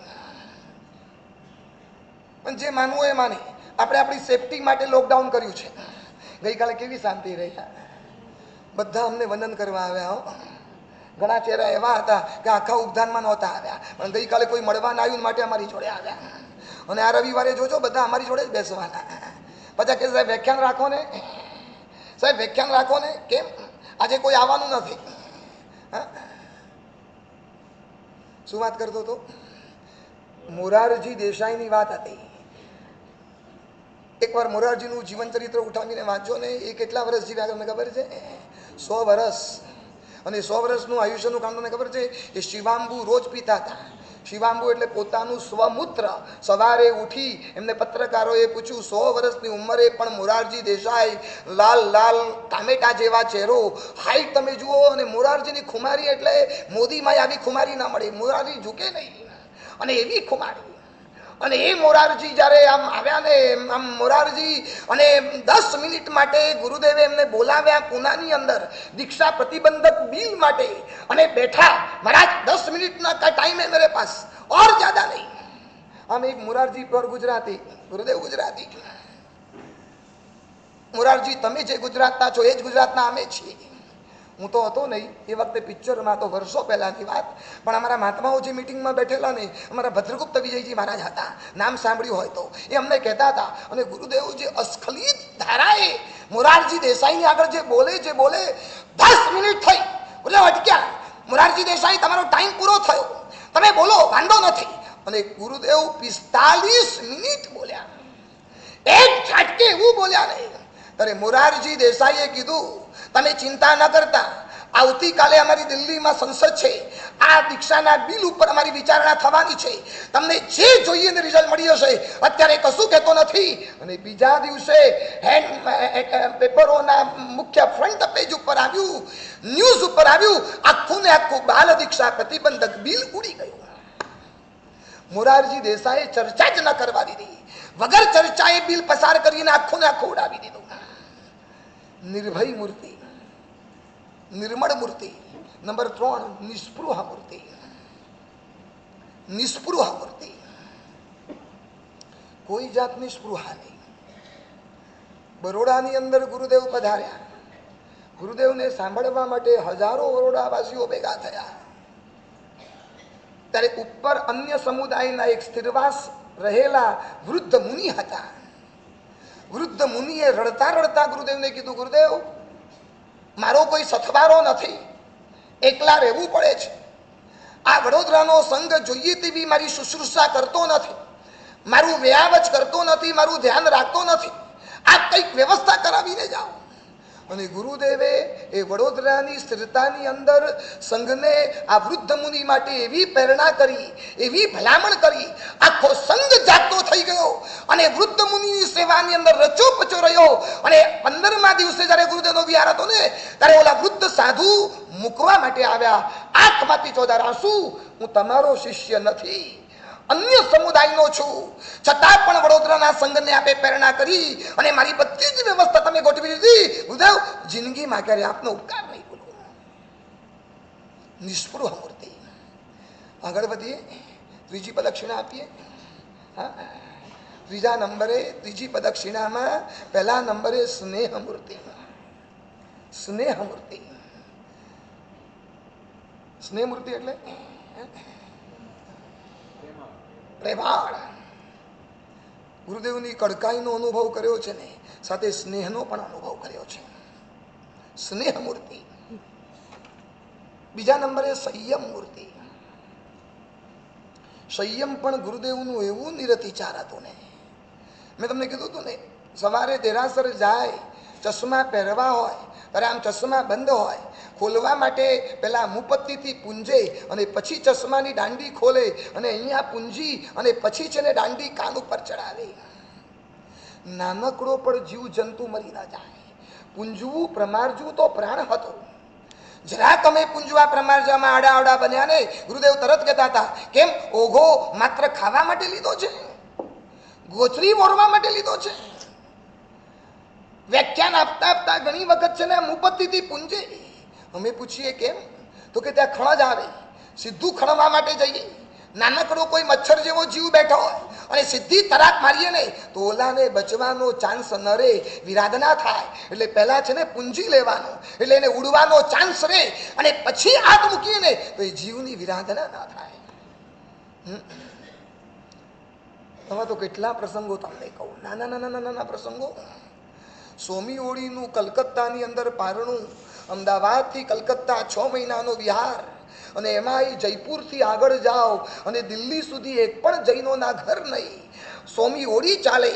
પણ જે માનવું એ માને. આપણે આપણી સેફટી માટે લોકડાઉન કર્યું છે. ગઈકાલે કેવી શાંતિ રહી, બધા અમને વંદન કરવા આવ્યા હો. ઘણા ચહેરા એવા હતા કે આખા ઉપધાનમાં નહોતા આવ્યા, પણ ગઈકાલે કોઈ મળવા ના આવ્યું માટે અમારી જોડે આવ્યા. અને આ રવિવારે જોજો બધા અમારી જોડે જ બેસવાના. પછી કે સાહેબ વ્યાખ્યાન રાખો ને, સાહેબ વ્યાખ્યાન રાખો ને. કેમ આજે કોઈ આવવાનું નથી? શું વાત કરતો હતો? મોરારજી દેસાઈની વાત હતી. એકવાર મોરારજીનું જીવન ચરિત્ર ઉઠાવીને વાંચો ને, એ કેટલા વર્ષ જીવ્યા તમને ખબર છે? 100 વર્ષ. અને 100 વર્ષનું આયુષ્યનું કામ તમને ખબર છે? એ શિવાંબુ રોજ પીતા હતા. શિવાંબુ એટલે પોતાનું સ્વમૂત્ર. સવારે ઉઠી એમને પત્રકારોએ પૂછ્યું, 100 વર્ષની ઉંમરે પણ મોરારજી દેસાઈ, લાલ લાલ ટામેટા જેવા ચહેરો, હાઈટ તમે જુઓ. અને મોરારજીની ખુમારી એટલે મોદીમાં આવી ખુમારી ના મળે. મોરારજી ઝૂકે નહીં, અને એવી ખુમારી. અને એ મોરારજી જ્યારે આમ આવ્યા ને, આમ મોરારજી, અને 10 મિનિટ માટે ગુરુદેવે એમને બોલાવ્યા પૂનાની અંદર દીક્ષા પ્રતિબંધક બિલ માટે, અને બેઠા. મહારાજ 10 મિનિટના કા ટાઈમ હે મેરે પાસ, ઓર જ્યાદા નહીં. આમ એક મોરારજી પર ગુજરાતી, ગુરુદેવ ગુજરાતી. મોરારજી તમે જે ગુજરાતના છો એ જ ગુજરાતના અમે છીએ. હું તો હતો નહીં એ વખતે, પિક્ચરમાં તો વર્ષો પહેલાની વાત. પણ અમારા મહાત્માઓ જે મિટિંગમાં બેઠેલા ને, અમારા ભદ્રગુપ્ત વિજયજી મહારાજ હતા, નામ સાંભળ્યું હોય તો. એ અમને કહેતા હતા, અને ગુરુદેવ જે અસ્ખલિત ધારાએ મોરારજી દેસાઈની આગળ જે બોલે 10 મિનિટ થઈ, બોલે અટક્યા. મોરારજી દેસાઈ તમારો ટાઈમ પૂરો થયો, તમે બોલો, વાંધો નથી. અને ગુરુદેવ 45 મિનિટ બોલ્યા. એક ઝાટકે એવું બોલ્યા નહીં. ત્યારે મોરારજી દેસાઈએ કીધું, તમે ચિંતા ન કરતા, આવતીકાલે અમારી દિલ્હીમાં સંસદ છે, આ દીક્ષાના બિલ ઉપર અમારી વિચારણા થવાની છે, તમને જે જોઈએ ને રિઝલ્ટ મળી જશે. અત્યારે કશું કહેતો નથી. અને બીજા દિવસે પેપરોના મુખ્ય ફ્રન્ટ પેજ ઉપર આવ્યું, ન્યૂઝ ઉપર આવ્યું, આખું ને આખું બાલ દીક્ષા પ્રતિબંધક બિલ ઉડી ગયું. મોરારજી દેસાઈએ ચર્ચા જ ન કરવા દીધી, વગર ચર્ચાએ બિલ પસાર કરીને આખું ને આખું ઉડાવી દીધું. નિર્ભય મૂર્તિ, નિર્મળ મૂર્તિ. નંબર 3, નિસ્પૃહ મૂર્તિ. નિસ્પૃહ મૂર્તિ, કોઈ જાતની સ્પૃહા નહીં. બરોડાની અંદર ગુરુદેવ પધાર્યા. ગુરુદેવને સાંભળવા માટે હજારો બરોડાવાસીઓ ભેગા થયા. ત્યારે ઉપર અન્ય સમુદાયના એક સ્થિરવાસ રહેલા વૃદ્ધ મુનિ હતા. વૃદ્ધ મુનિએ રડતા રડતા ગુરુદેવને કીધું, ગુરુદેવ મારો કોઈ સથવારો નથી, એકલા રહેવું પડે છે. આ વડોદરાનો સંઘ જોઈએ તેવી મારી શુશ્રૂષા કરતો નથી, મારું વ્યાવચ કરતો નથી, મારું ધ્યાન રાખતો નથી. આ કંઈક વ્યવસ્થા કરાવીને જાઓ. અને ગુરુદેવે એ વડોદરાની સ્થિરતાની અંદર સંઘને, આ વૃદ્ધ મુનિ માટે એવી પ્રેરણા કરી, એવી ભલામણ કરી, આખો સંઘ જાગતો થઈ ગયો. અને વૃદ્ધ મુનિની સેવાની અંદર રચોપચો રહ્યો. અને 15મા દિવસે જ્યારે ગુરુદેવનો વિહાર હતો ને, ત્યારે ઓલા વૃદ્ધ સાધુ મૂકવા માટે આવ્યા. આંખમાંથી ચોદાર આંસુ, હું તમારો શિષ્ય નથી, અન્ય સમુદાયનો છું. છતાં પણ વડોદરાના સંઘને આપે પ્રેરણા કરી અને મારી બધી જ વ્યવસ્થા તમે ગોઠવી દીધી. ગુરુદેવ, જિંદગીમાં ક્યારે આપનો ઉપકાર નહીં ભૂલું. નિષ્પૃહ મૂર્તિ. આગળ વધીએ, ત્રીજી પ્રદક્ષિણા આપીએ. હા, ત્રીજા નંબરે, ત્રીજી પ્રદક્ષિણામાં પહેલા નંબરે સ્નેહ મૂર્તિ. સ્નેહ મૂર્તિ. સ્નેહ મૂર્તિ એટલે પ્રેમાળ. ગુરુદેવની કડકાઈનો અનુભવ કર્યો છે ને, સાથે સ્નેહનો પણ અનુભવ કર્યો છે. સ્નેહ મૂર્તિ. બીજા નંબરે સંયમ મૂર્તિ. સંયમ પણ ગુરુદેવનું એવું નિરતિચાર હતું ને, મેં તમને કીધું હતું ને, સવારે દેરાસર જાય, ચશ્મા પહેરવા હોય ત્યારે આમ ચશ્મા બંધ હોય, ખોલવા માટે પેલા મુપત્તિથી પૂંજે અને પછી ચશ્માની દાંડી ખોલે અને અહીંયા પૂંજી અને પછી છે ને દાંડી કાન ઉપર ચડાવે. નાનકડો પણ જીવ જંતુ મરી ના જાય. પૂંજવું પ્રમારજવું તો પ્રાણ હતો. જરા તમે પૂંજવા પ્રમારજામાં આડા આડા બન્યા ને, ગુરુદેવ તરત કહેતા હતા, કેમ ઓઘો માત્ર ખાવા માટે લીધો છે, ગોચરી મોરવા માટે લીધો છે. વ્યાખ્યાન આપતા આપતા ઘણી વખત છે ને મુપત્તિથી પૂંજે. અમે પૂછીએ કેમ, તો કે ત્યાં ખણ જ આવે, સીધું ખણવા માટે જઈએ. નાનકડો કોઈ મચ્છર જેવો જીવ બેઠો હોય અને સીધી તરાક મારીએ ને તો ઓલાને બચવાનો ચાન્સ ન રહે, વિરાધના થાય. એટલે પહેલા છે ને પૂંજી લેવાનું, એટલે એને ઉડવાનો ચાન્સ રહે અને પછી હાથ મૂકીએ ને તો એ જીવની વિરાધના ના થાય. હવે તો કેટલા પ્રસંગો તમને કહું, નાના નાના નાના પ્રસંગો. સોમી ઓળીનું કલકત્તાની અંદર પારણું, અમદાવાદથી કલકત્તા 6 મહિનાનો વિહાર, અને એમાં જયપુરથી આગળ જાઓ અને દિલ્હી સુધી એક પણ જૈનોના ઘર નહીં. સોમી ઓળી ચાલે,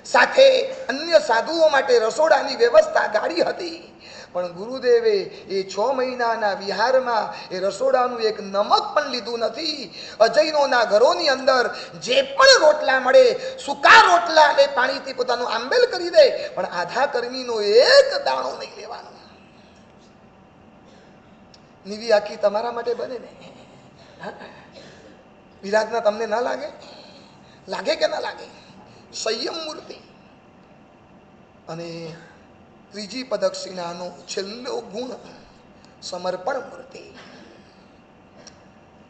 સાથે અન્ય સાધુઓ માટે રસોડાની વ્યવસ્થા, ગાડી હતી. પણ ગુરુદેવે એ 6 મહિનાના વિહારમાં એ રસોડાનું એક નમક પણ લીધું નથી. અજૈનોના ઘરોની અંદર જે પણ રોટલા મળે, સૂકા રોટલા અને પાણીથી પોતાનું આંબેલ કરી દે, પણ આધા કર્મીનો એક દાણો નહીં લેવાનો. નીવી આખી તમારા માટે બને ને, વિરાધના તમને ના લાગે? લાગે કે ના લાગે? સંયમ મૂર્તિ. અને ત્રીજી પ્રદક્ષિણાનો છેલ્લો ગુણ સમર્પણ મૂર્તિ.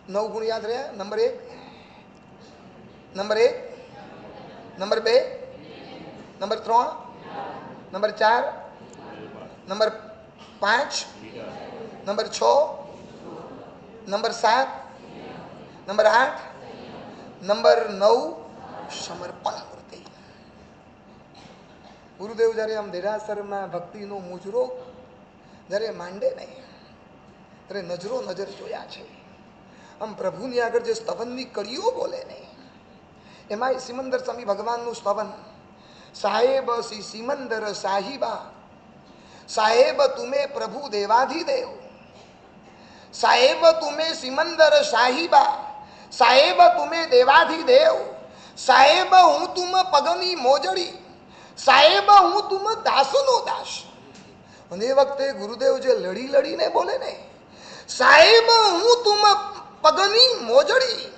9 ગુણ યાદ રહ્યા? Number 1, number 1, number 2, number 3, number 4, number 5, number 6, number 7, number 8, number 9 સમર્પણ મૂર્તિ. ગુરુદેવ જ્યારે આમ દેરાસરમાં ભક્તિનો મુજરો જ્યારે માંડે ને ત્યારે નજરો નજર જોયા છે. આમ પ્રભુની આગળ જે સ્તવનની કડીઓ બોલે ને, એમાં સિમંદર સ્વામી ભગવાનનું સ્તવન, સાહેબ સી સિમંદર સાહિબા, સાહેબ તુમે પ્રભુ દેવાધિદેવ, સાહેબ તુમે સિમંદર સાહિબા, સાહેબ તુમે દેવાધિદેવ, સાહેબ હું તુમ પગની મોજડી, સાહેબ હું તુમ દાસનો દાસ. અને એ વખતે ગુરુદેવ જે લડી લડીને બોલે ને, સાહેબ હું તુમ પગની મોજડી,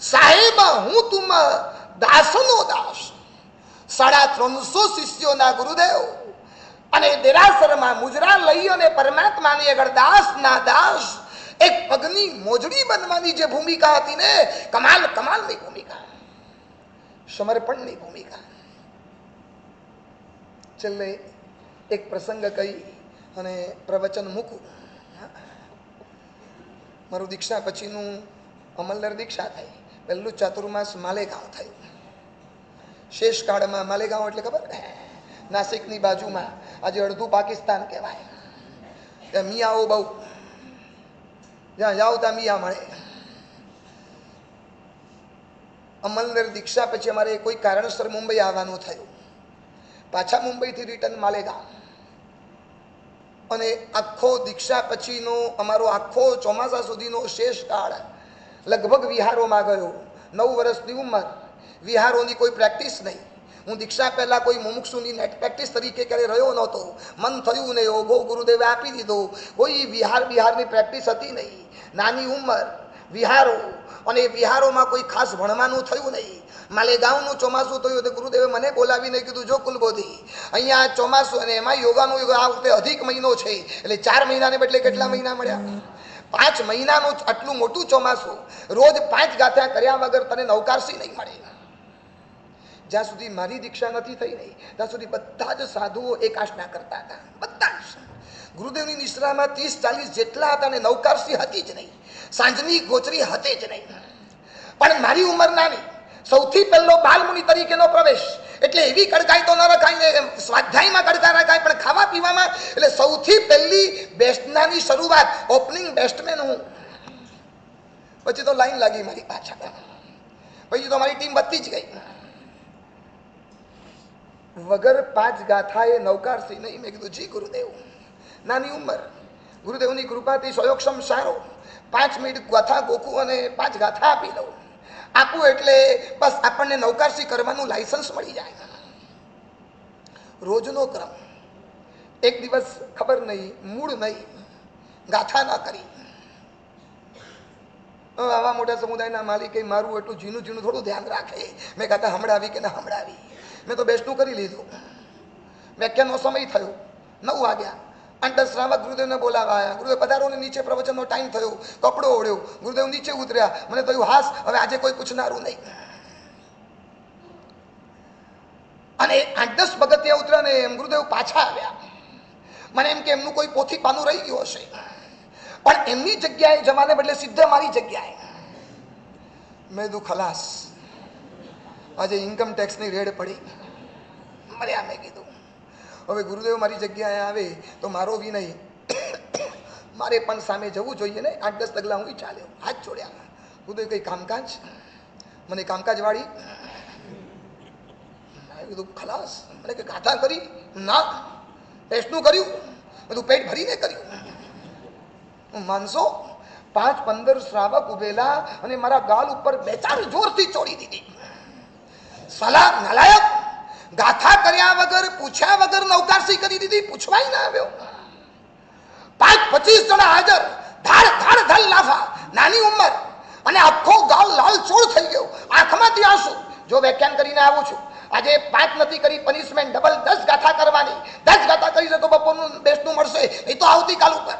સાહેબ હું તુમ દાસનો દાસ. 350 શિષ્યોના ગુરુદેવ અને દેરાસરમાં મુજરા લઈ અને પરમાત્માની આગળ દાસના દાસ, એક પગની મોજડી બનવાની જે ભૂમિકા હતી ને, કમાલ કમાલની ભૂમિકા, સમર્પણની ભૂમિકા. છેલ્લે એક પ્રસંગ કહી અને પ્રવચન મૂકું. મારું દીક્ષા પછીનું અમલદાર દીક્ષા થઈ, પહેલું ચાતુર્માસ માલેગાંવ થયું. શેષકાળમાં માલેગાંવ એટલે ખબર, નાસિકની બાજુમાં, આજે અડધું પાકિસ્તાન કહેવાય. ત્યાં મિયાઓ બહુ, જ્યાં જાઓ ત્યાં મિયા મળે. અમલદાર દીક્ષા પછી અમારે કોઈ કારણસર મુંબઈ આવવાનું થયું. પાછા મુંબઈથી રિટર્ન માલેગાંવ. અને આખો દીક્ષા પછીનો અમારો આખો ચોમાસા સુધીનો શેષ કાળ લગભગ વિહારોમાં ગયો. 9 વર્ષની ઉંમર, વિહારોની કોઈ પ્રેક્ટિસ નહીં. હું દીક્ષા પહેલાં કોઈ મુમુક્ષુની નેટ પ્રેક્ટિસ તરીકે ક્યારે રહ્યો નહોતો. મન થયું નહીં, ઓઘો ગુરુદેવે આપી દીધો. કોઈ વિહારની પ્રેક્ટિસ હતી નહીં. નાની ઉંમર, વિહારો, અને એ વિહારોમાં કોઈ ખાસ ભણવાનું થયું નહીં. માલેગાંવનું ચોમાસું થયું તો ગુરુદેવે મને બોલાવીને કીધું, જો કુલબોધી અહીંયા ચોમાસું અને એમાં યોગાનું યુગ આ વખતે અધિક મહિનો છે, એટલે 4 મહિનાને બદલે કેટલા મહિના મળ્યા? 5 મહિનાનું આટલું મોટું ચોમાસું, રોજ 5 ગાથા કર્યા વગર તને નવકારસી નહીં મળે. જ્યાં સુધી મારી દીક્ષા નથી થઈ નહીં ત્યાં સુધી બધા જ સાધુઓ એકાસના કરતા હતા, બધા જ. ગુરુદેવની નિશ્રામાં 30-40 જેટલા હતા અને નવકારસી હતી જ નહીં, સાંજની ગોચરી હતી જ નહીં. પણ મારી ઉંમર નાની, સૌથી પહેલો બાલમુનિ તરીકેનો પ્રવેશ, એટલે એવી કડકાઈ તો ન રખાય ને સ્વાધ્યાયમાં કડકા રખાય, પણ ખાવા પીવામાં એટલે સૌથી પહેલી બેસનાની શરૂઆત, ઓપનિંગ બેસ્ટમેન હું. પછી તો લાઈન લાગી મારી પાછળ, પછી તો મારી ટીમ વધતી જ ગઈ. વગર 5 ગાથાએ નવકારસી નહીં. મેં કીધું, જી ગુરુદેવ, નાની ઉંમર, ગુરુદેવની કૃપાથી સયોક્ષમ સારો, 5 મિનિટ ગાથા ગોખું અને 5 ગાથા આપી દઉં. આપું એટલે બસ આપણને નવકારસી કરવાનું લાયસન્સ મળી જાય. રોજનો ક્રમ. એક દિવસ ખબર નહીં, મૂળ નહીં, ગાથા ના કરી. આવા મોટા સમુદાયના માલિકે મારું એટલું ઝીણું ઝીણું થોડું ધ્યાન રાખે. મેં ગાથા હમણાવી કે ના હમણાવી. મેં તો બેસતું કરી લીધું. વ્યાખ્યાનનો સમય થયો, 9 વાગ્યા. અંતર શ્રાવક ગુરુદેવને બોલાવા આવ્યા. ગુરુદેવ પધારો ને નીચે પ્રવચનનો ટાઈમ થયો. કપડો ઓળ્યો, ગુરુદેવ નીચે ઉતર્યા. મને થયું હાસ, હવે આજે કોઈ પૂછનારું નહીં. અને 8-10 પગથિયા ઉતર્યા ને એમ ગુરુદેવ પાછા આવ્યા. મને એમ કે એમનું કોઈ પોથી પાનું રહી ગયું હશે, પણ એમની જગ્યાએ જવાને બદલે સીધા મારી જગ્યાએ. મેં કીધું ખલાસ, આજે ઇન્કમ ટેક્સની રેડ પડી, મર્યા. મેં કીધું હવે ગુરુદેવ મારી જગ્યાએ આવે તો મારો વિનય મારે પણ સામે જવું જોઈએ ને. 8-10 ડગલા હું ચાલ્યો, હાથ જોડ્યા. ગુરુદેવ કઈ કામકાજ? મને કામકાજ વાળી. મેં કીધું ખલાસ. મને કે ગાથા કરી? ના. ટેસ્ટનું કર્યું? બધું પેટ ભરીને કર્યું. માનસો 5-15 શ્રાવક ઉભેલા અને મારા ગાલ ઉપર 2-4 જોરથી ચોડી દીધી. સલાહ નલાયક, ગાથા કર્યા વગર પૂછ્યા વગર નવકારસી કરી દીધી. પૂછવાય ના આવ્યો. 5-25 જણા હાજર, ધાડ ધાડ ધલ લાફા. નાની ઉંમર અને આખો ગાલ લાલ ચોળ થઈ ગયો, આંખમાંથી આંસુ. જો વ્યાખ્યાન કરીને આવું છું, આજે 5 નથી કરી, પનિશમેન્ટ ડબલ 10 ગાથા કરવાની. 10 ગાથા કરી છે તો બપોરનું બેસનું મળશે, એ તો આવતીકાલ ઉપર.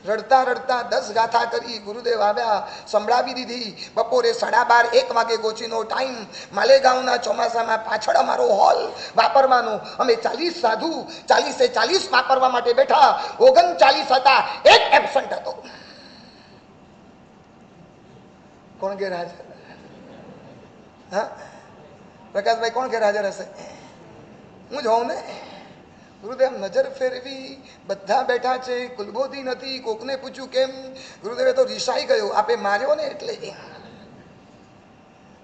રડતા રડતા 10 ગાથા કરી. ગુરુદેવ આવ્યા, સંભળાવી દીધી. બપોરે 12:30-1 વાગે ગોચીનો ટાઈમ. માલેગાંવના ચોમાસામાં પાછળ અમારો હોલ વાપરવાનો. અમે 40 સાધુ 40 વાપરવા માટે બેઠા. 39 હતા, એક એબસન્ટ હતો. કોણ ગેરહાજર? હા પ્રકાશભાઈ, કોણ ગેરહાજર હશે? હું જ હોઉં ને. ગુરુદેવ નજર ફેરવી, બધા બેઠા છે, કુલબોધી નથી. કોકને પૂછ્યું કેમ? ગુરુદેવે તો રિસાઈ ગયો, આપે માર્યો ને એટલે.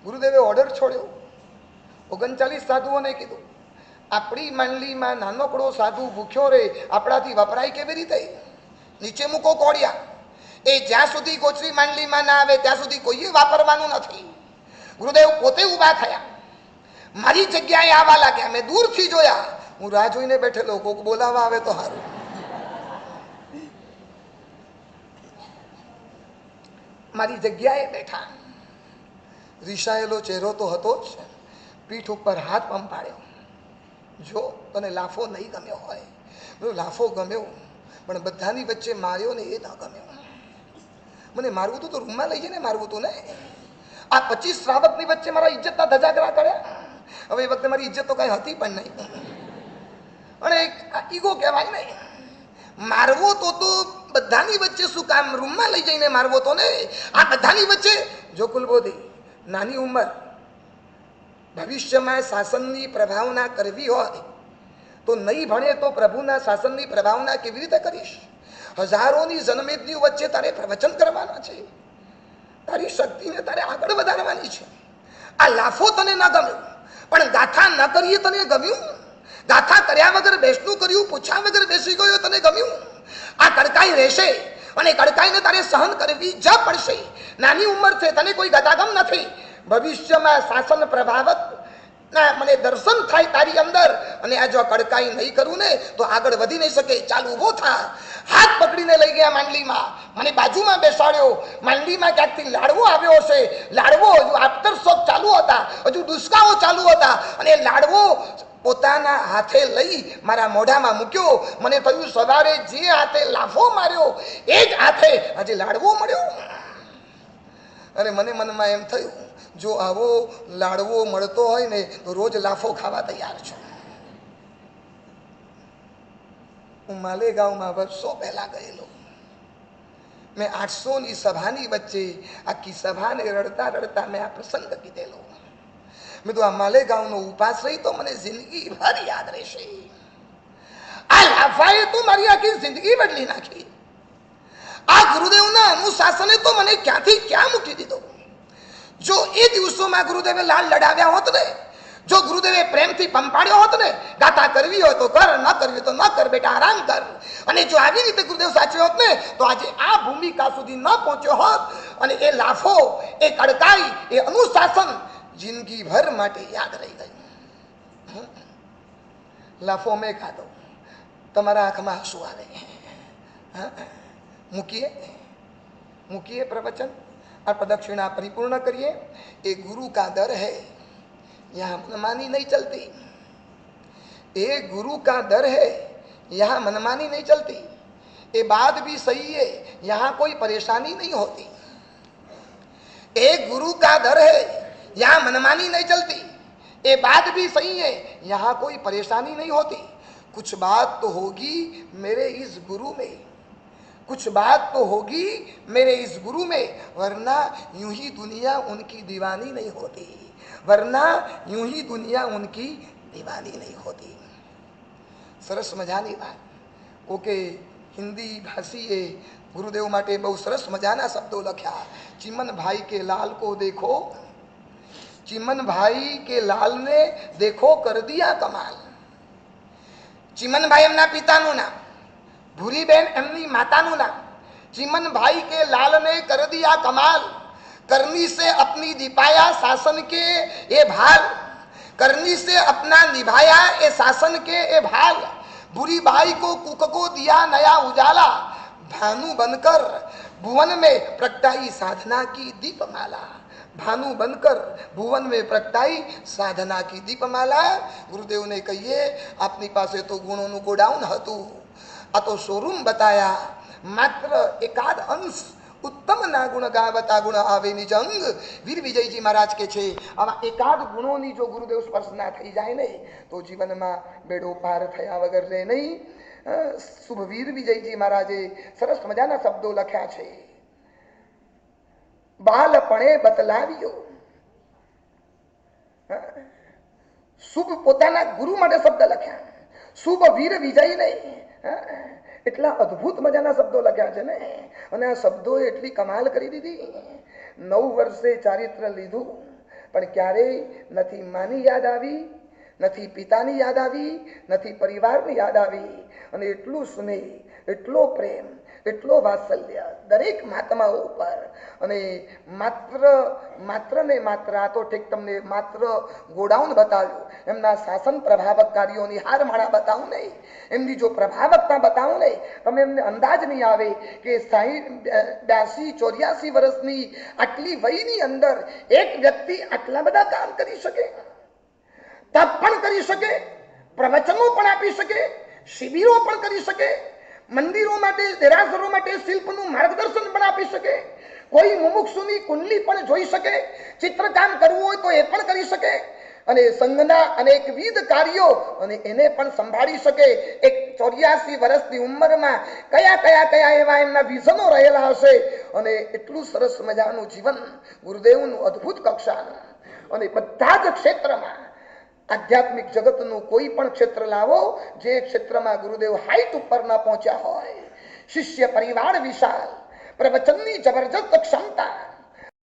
ગુરુદેવે ઓર્ડર છોડ્યો. 39 સાધુઓને કીધું, આપણી મંડળીમાં નાનકડો સાધુ ભૂખ્યો રે, આપણાથી વપરાય કેવી રીતે? નીચે મૂકો કોડિયા. એ જ્યાં સુધી ગોચરી મંડળીમાં ના આવે ત્યાં સુધી કોઈએ વાપરવાનું નથી. ગુરુદેવ પોતે ઊભા થયા, મારી જગ્યાએ આવવા લાગ્યા. મેં દૂરથી જોયા, હું રાહ જોઈને બેઠેલો, કોક બોલાવા આવે તો સારું. મારી જગ્યાએ બેઠા. રિસાયેલો ચહેરો તો હતો જ. પીઠ ઉપર હાથ પંપાડ્યો. જો તને લાફો નહીં ગમ્યો હોય. લાફો ગમ્યો, પણ બધાની વચ્ચે માર્યો ને એ ન ગમ્યો. મને મારવું તું તો રૂમમાં લઈ જઈને મારવું તું ને. આ 25 શ્રાવકની વચ્ચે મારા ઇજ્જતના ધજાગરા કર્યા. હવે એ વખતે મારી ઇજ્જત તો કઈ હતી પણ નહીં. અને ઈગો કહેવાય ને. મારવો તો બધાની વચ્ચે શું કામ? રૂમમાં લઈ જઈને મારવો તો ને. આ બધાની વચ્ચે. જો કુલબોધી નાની ઉંમર, ભવિષ્યમાં શાસનની પ્રભાવના કરવી હોય તો નહીં ભણે તો પ્રભુના શાસનની પ્રભાવના કેવી રીતે કરીશ? હજારોની જનમેદની વચ્ચે તારે પ્રવચન કરવાના છે. તારી શક્તિને તારે આગળ વધારવાની છે. આ લાફો તને ન ગમ્યો, પણ ગાથા ન કરીએ તને ગમ્યું? ગાથા કર્યા વગર બેસનું કર્યું, પૂછ્યા વગર બેસી ગયો તને ગમ્યું? આ કડકાઈ રહેશે અને કડકાઈને તારે સહન કરવી જ પડશે. નાની ઉંમર છે, તને કોઈ ગતાગમ નથી. ભવિષ્યમાં શાસન પ્રભાવક ના મને દર્શન થાય તારી અંદર, અને આ જો કડકાઈ નહીં કરું ને તો આગળ વધી નહીં શકે. ચાલ ઊભો થા. હાથ પકડીને લઈ ગયા માંડલીમાં, મને બાજુમાં બેસાડ્યો. માંડલીમાં ક્યાંકથી લાડવો આવ્યો હશે. લાડવો હજુ આફ્ટર શોક ચાલુ હતા, હજુ ડુસકાઓ ચાલુ હતા, અને લાડવો પોતાના હાથે લઈ મારા મોઢામાં મૂક્યો. મને થયું સવારે જે હાથે લાફો માર્યો એ જ હાથે આજે લાડવો મળ્યો. અને મને મનમાં એમ થયું, જો આવો લાડવો મળતો હોય ને તો રોજ લાફો ખાવા તૈયાર છું. હું માલેગાંવમાં વર્ષો પહેલા ગયેલો. મેં 800ની સભાની વચ્ચે આખી સભાને રડતા રડતા મેં આ પ્રસંગ કીધેલો. મેં તો આ માલેગાંવનો ઉપાસ રહી તો મને જિંદગી ભર યાદ રહેશે. આ લાફાએ તો મારી આખી જિંદગી બદલી નાખી. આ ગુરુદેવના અનુશાસને તો મને ક્યાંથી ક્યાં મૂકી દીધો. જો એ દિવસોમાં ગુરુદેવે લાલ લડાવ્યા હોત ને, જો ગુરુદેવે પ્રેમથી પંપાડ્યો હોત ને, ગાતા કરવી હોય તો કર, ન કરવી તો ન કર, બેટા આરામ કર, અને જો આવી રીતે ગુરુદેવ સાચવ્યો હોત ને તો આજે આ ભૂમિકા સુધી ન પહોંચ્યો હોત. અને એ લાફો, એ કડકાઈ, એ અનુશાસન જિંદગી ભર માટે યાદ રહી ગયું. લાફો મેં ખાધો, તમારા આંખમાં આંસુ આવે. મૂકીએ प्रवचन, और प्रदक्षिणा परिपूर्ण करिए. ये गुरु का दर है, यहाँ मनमानी नहीं चलती. ये गुरु का दर है, यहाँ मनमानी नहीं चलती. ये बात भी सही है, यहाँ कोई परेशानी नहीं होती. एक गुरु का दर है, यहाँ मनमानी नहीं चलती. ये बात भी सही है, यहाँ कोई परेशानी नहीं होती. कुछ बात तो होगी मेरे इस गुरु में, कुछ बात तो होगी मेरे इस गुरु में, वरना यूं ही दुनिया उनकी दीवानी नहीं होती, वरना यूं ही दुनिया उनकी दीवानी नहीं होती. सरस मजानी बात. ओके हिंदी भाषीए गुरुदेव माटे बहु सरस मजाना शब्दों लख्या. चिमन भाई के लाल को देखो, चिमन भाई के लाल ने देखो कर दिया कमाल. चिमन भाई एमना पिताનું નામ, ભૂરીબેન એમની માતાનું નામ. चिमन भाई के लाल ने कर दिया कमाल, करनी से अपनी निभाया शासन के ये भाल, करनी से अपना निभाया ये शासन के ये भाल. बुरी बाई को कुक को दिया नया उजाला, भानु बनकर भुवन में प्रगटाई साधना की दीपमाला. भानु बनकर भुवन में प्रगटाई साधना की दीपमाला. गुरुदेव ने कहिए अपनी पासे तो गुणों गोडाउन હતું, आ तो शोरूम बताया. मात्र एकाद अंश उत्तम ना गुण गावता गुण आवे निज अंग. वीर विजयजी महाराज के छे आवा एकाद गुणोनी जो गुरुदेव स्पर्श ना थई जाए ने तो जीवन में बेड़ो पार थया वगर रहे नहीं. शुभ वीर विजयजी महाराजे सरस मजाना शब्दों लख्या छे. बालपणे बतलाव्यो. शुभ पोताना गुरु माटे शब्द लख्या, शुभ वीर विजय नहीं. એટલા અદ્ભુત મજાના શબ્દો લખ્યા છે ને, અને આ શબ્દોએ એટલી કમાલ કરી દીધી. 9 વર્ષે ચારિત્ર લીધું પણ ક્યારેય નથી માની યાદ આવી, નથી પિતાની યાદ આવી, નથી પરિવારની યાદ આવી. અને એટલું સ્નેહ, એટલો પ્રેમ, એટલો વાત્સલ્ય દરેક મહાત્માઓ ઉપર. અને માત્ર ને માત્ર આ તો ઠીક તમને માત્ર ગોડાઉન બતાવ્યું, એમના શાસન પ્રભાવક કાર્યોની હારમાળા બતાવું નહીં, એમની જો પ્રભાવકતા બતાવું નહીં તમે એમને અંદાજ નહીં આવે કે 82, 84 વર્ષની આટલી વયની અંદર એક વ્યક્તિ આટલા બધા કામ કરી શકે, તપ પણ કરી શકે, પ્રવચનો પણ આપી શકે, શિબિરો પણ કરી શકે, મંદિરો માટે, દેરાસરો માટે શિલ્પનું માર્ગદર્શન પણ આપી શકે, કોઈ મુમુક્ષુની કુંડલી પણ જોઈ શકે, ચિત્રકામ કરવું હોય તો એ પણ કરી શકે, અને સંઘના અનેકવિધ કાર્યો અને એને પણ સંભાળી શકે. એક 84 વર્ષની ઉંમરમાં કયા કયા કયા એવા એમના વિઝનો રહેલા હશે. અને એટલું સરસ મજાનું જીવન ગુરુદેવનું અદ્ભુત કક્ષાનું. અને બધા જ ક્ષેત્રમાં આધ્યાત્મિક જગતનું કોઈ પણ ક્ષેત્ર લાવો જે ક્ષેત્રમાં ગુરુદેવ હાઈટ ઉપર ન પહોંચ્યા હોય. શિષ્ય પરિવાર વિશાળ, પ્રવચનની જબરજસ્ત ક્ષમતા,